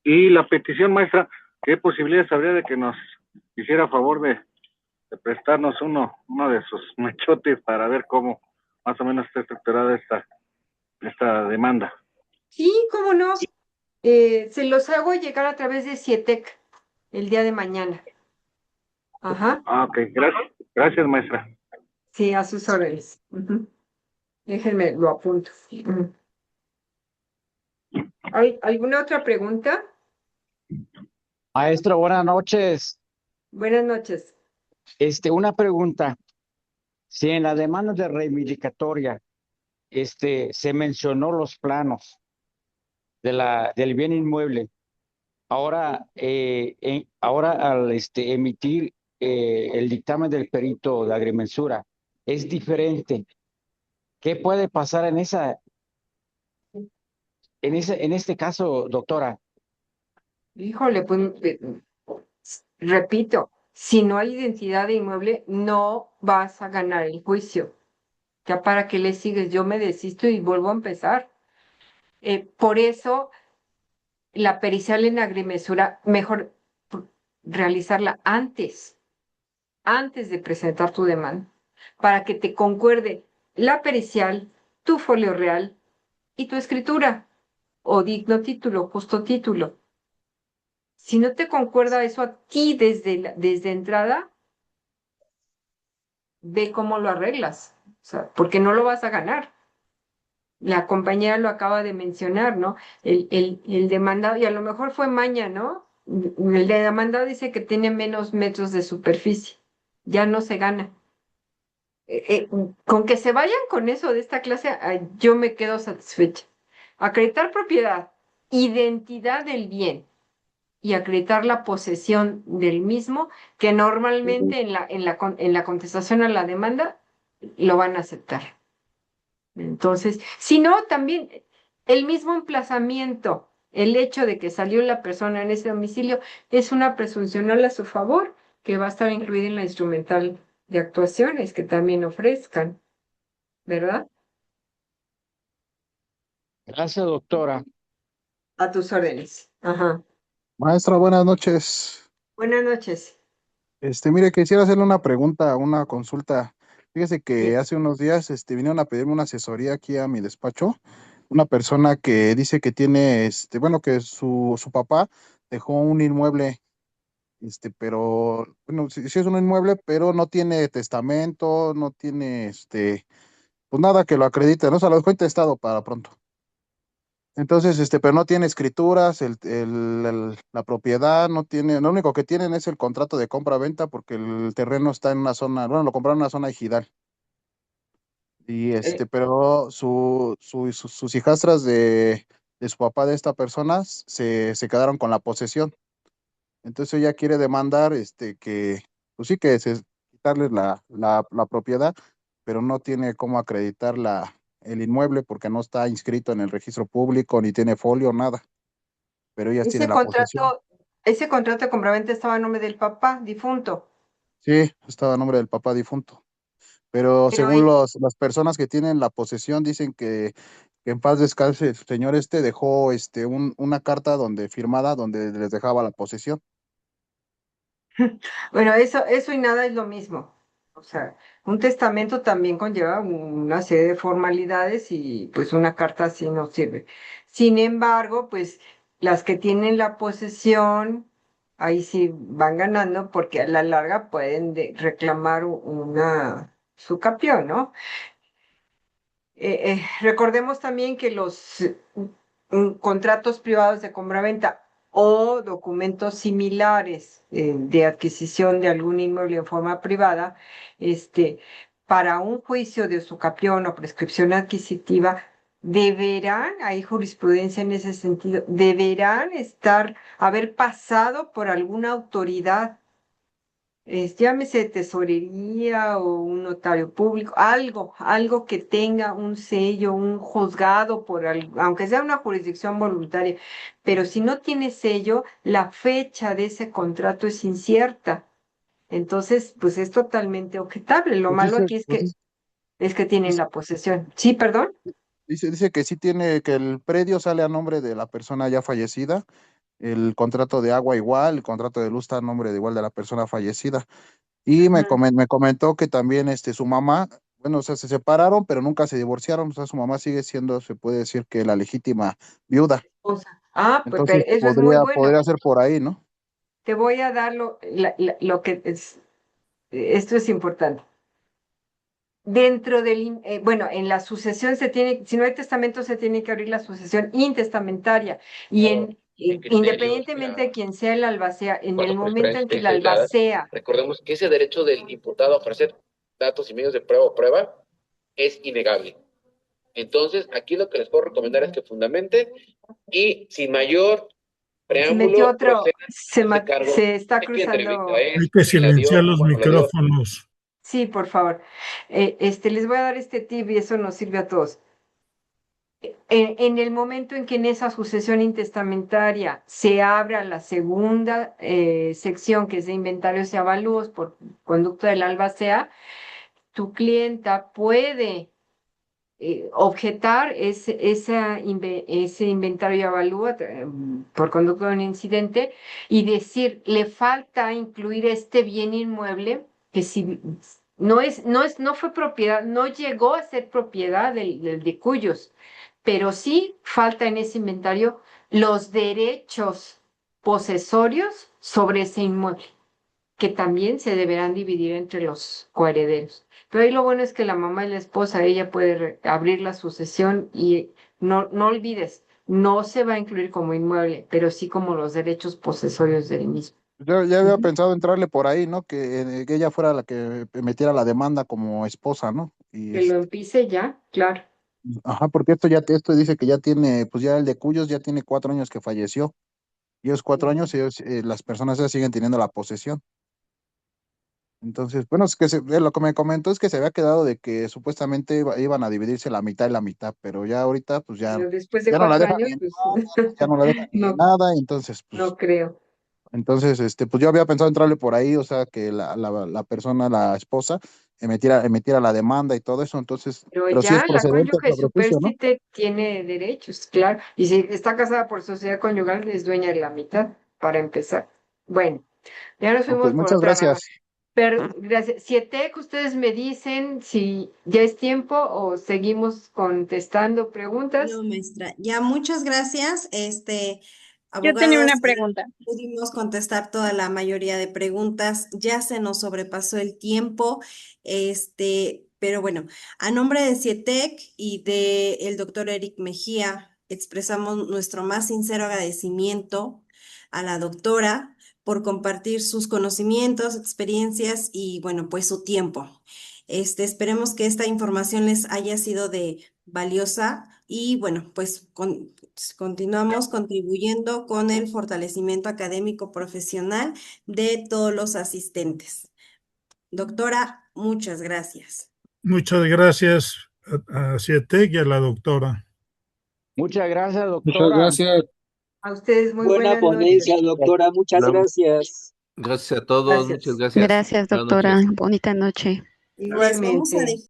Y la petición, maestra, ¿qué posibilidades habría de que nos hiciera favor de prestarnos uno de sus machotes para ver cómo más o menos está estructurada esta demanda? Sí, cómo no. Se los hago llegar a través de CIETEC el día de mañana. Ajá. Ok, gracias, maestra. Sí, a sus órdenes. Ujú. Déjenme, lo apunto. Ujú. ¿Hay alguna otra pregunta? Maestro, buenas noches. Buenas noches. Una pregunta. Si en la demanda de reivindicatoria, se mencionó los planos del bien inmueble, ahora al emitir el dictamen del perito de agrimensura, es diferente. ¿Qué puede pasar en este caso, doctora? Híjole, pues repito, si no hay identidad de inmueble, no vas a ganar el juicio. Ya para qué le sigues, yo me desisto y vuelvo a empezar. Por eso, la pericial en agrimensura, mejor realizarla antes de presentar tu demanda, para que te concuerde la pericial, tu folio real y tu escritura, o digno título, justo título. Si no te concuerda eso aquí desde entrada, ve cómo lo arreglas, o sea, porque no lo vas a ganar. La compañera lo acaba de mencionar, ¿no? El demandado, y a lo mejor fue maña, ¿no? El demandado dice que tiene menos metros de superficie, ya no se gana. Con que se vayan con eso de esta clase, yo me quedo satisfecha. Acreditar propiedad, identidad del bien y acreditar la posesión del mismo, que normalmente en la contestación a la demanda lo van a aceptar. Entonces, si no, también el mismo emplazamiento, el hecho de que salió la persona en ese domicilio es una presunción a su favor que va a estar incluida en la instrumental de actuaciones que también ofrezcan, ¿verdad? Gracias, doctora. A tus órdenes. Ajá. Maestra, buenas noches. Buenas noches. Mire, quisiera hacerle una pregunta, una consulta. Fíjese que Sí. hace unos días, vinieron a pedirme una asesoría aquí a mi despacho. una persona que dice que tiene, bueno, que su papá dejó un inmueble, pero, bueno, sí es un inmueble, pero no tiene testamento, no tiene, pues nada que lo acredite, ¿no? O sea, lo dejó intestado para pronto. Entonces, pero no tiene escrituras, la propiedad no tiene, lo único que tienen es el contrato de compra-venta porque el terreno está en una zona, bueno, lo compraron en una zona ejidal. Y pero sus hijastras de su papá de esta persona se quedaron con la posesión. Entonces ella quiere demandar, pues sí, quitarles la propiedad, pero no tiene cómo acreditar el inmueble porque no está inscrito en el registro público, ni tiene folio, nada. Pero ellas Ese tienen la posesión. contrato de compraventa estaba a nombre del papá difunto, Sí, estaba a nombre del papá difunto. Pero pero según las personas que tienen la posesión, dicen que en paz descanse, el señor dejó una carta firmada donde les dejaba la posesión. bueno, eso y nada es lo mismo. O sea, un testamento también conlleva una serie de formalidades y pues una carta así no sirve. Sin embargo, pues las que tienen la posesión, ahí sí van ganando porque a la larga pueden reclamar su capión, ¿no? Recordemos también que los contratos privados de compraventa o documentos similares de adquisición de algún inmueble en forma privada, para un juicio de usucapión o prescripción adquisitiva, hay jurisprudencia en ese sentido, deberán haber pasado por alguna autoridad, llámese tesorería o un notario público, algo que tenga un sello, un juzgado aunque sea una jurisdicción voluntaria, pero si no tiene sello, la fecha de ese contrato es incierta. Entonces, pues es totalmente objetable. Lo Pues malo dice, aquí es pues que tienen dice, la posesión. Sí, perdón. dice que sí tiene, que el predio sale a nombre de la persona ya fallecida, el contrato de agua igual, el contrato de luz está a nombre de igual de la persona fallecida. Y Ujú. me comentó que también su mamá, bueno, o sea, se separaron, pero nunca se divorciaron, o sea, su mamá sigue siendo, se puede decir que la legítima viuda. Pues Entonces pero eso es muy bueno. podría ser por ahí, ¿no? Te voy a dar lo que es. Esto es importante. Bueno, en la sucesión si no hay testamento, se tiene que abrir la sucesión intestamentaria. Y independientemente de quién sea el albacea, en el momento en que el albacea, recordemos que ese derecho del imputado a ofrecer datos y medios de prueba o prueba es innegable. Entonces, aquí lo que les puedo recomendar es que fundamenten y sin mayor se metió preámbulo otro, cargo se está de quién cruzando. Hay que silenciar los micrófonos. Sí, por favor. Les voy a dar este tip y eso nos sirve a todos. En el momento en que en esa sucesión intestamentaria se abra la segunda sección, que es de inventarios y avalúos por conducto del albacea, tu clienta puede objetar ese inventario y avalúo por conducto de un incidente y decir, le falta incluir este bien inmueble que si no fue propiedad, no llegó a ser propiedad de cuyos, pero sí falta en ese inventario los derechos posesorios sobre ese inmueble, que también se deberán dividir entre los coherederos. Pero ahí lo bueno es que la mamá y la esposa, ella puede abrir la sucesión y no olvides, no se va a incluir como inmueble, pero sí como los derechos posesorios del mismo. Yo ya había pensado entrarle por ahí, ¿no? Que ella fuera la que metiera la demanda como esposa, ¿no? Y Que lo empiece ya, claro. ajá, porque esto dice que ya tiene, pues ya el de Cuyos ya tiene 4 años que falleció. Y esos 4 años, las personas ya siguen teniendo la posesión. Entonces, bueno, lo que me comentó es que se había quedado de que supuestamente iban a dividirse la mitad y la mitad, pero ya ahorita, pues Pero después de ya no la 4 dejan años, ni en pues nada, ya no la dejan ni en nada, entonces, pues, no creo. pues yo había pensado entrarle por ahí, o sea, que la persona, la esposa, emitiera la demanda y todo eso, entonces, Pero pero sí es ya la procedente cónyuge sobre juicio, ¿no? superstite tiene derechos, claro. Y si está casada por sociedad conyugal, es dueña de la mitad, para empezar. Bueno, ya nos Ok, fuimos por muchas otra rama. gracias. Gracias. CIETEC, ustedes me dicen si ya es tiempo o seguimos contestando preguntas. No, maestra. Ya, muchas gracias. Yo tenía una Abogados, pregunta. pudimos contestar toda la mayoría de preguntas. Ya se nos sobrepasó el tiempo. Pero bueno, a nombre de CIETEC y de el doctor Eric Mejía, expresamos nuestro más sincero agradecimiento a la doctora por compartir sus conocimientos, experiencias y bueno, pues su tiempo. Esperemos que esta información les haya sido de valiosa y bueno, pues continuamos contribuyendo con el fortalecimiento académico profesional de todos los asistentes. Doctora, muchas gracias. Muchas gracias a CIETEC y a la doctora. Muchas gracias, Muchas doctora. gracias. A ustedes muy Buena buenas ponencia, noches. doctora. Muchas gracias. Gracias a todos, muchas Gracias. gracias. Gracias, Buenas doctora. noches. Bonita noche. Les vamos a Igualmente. dejar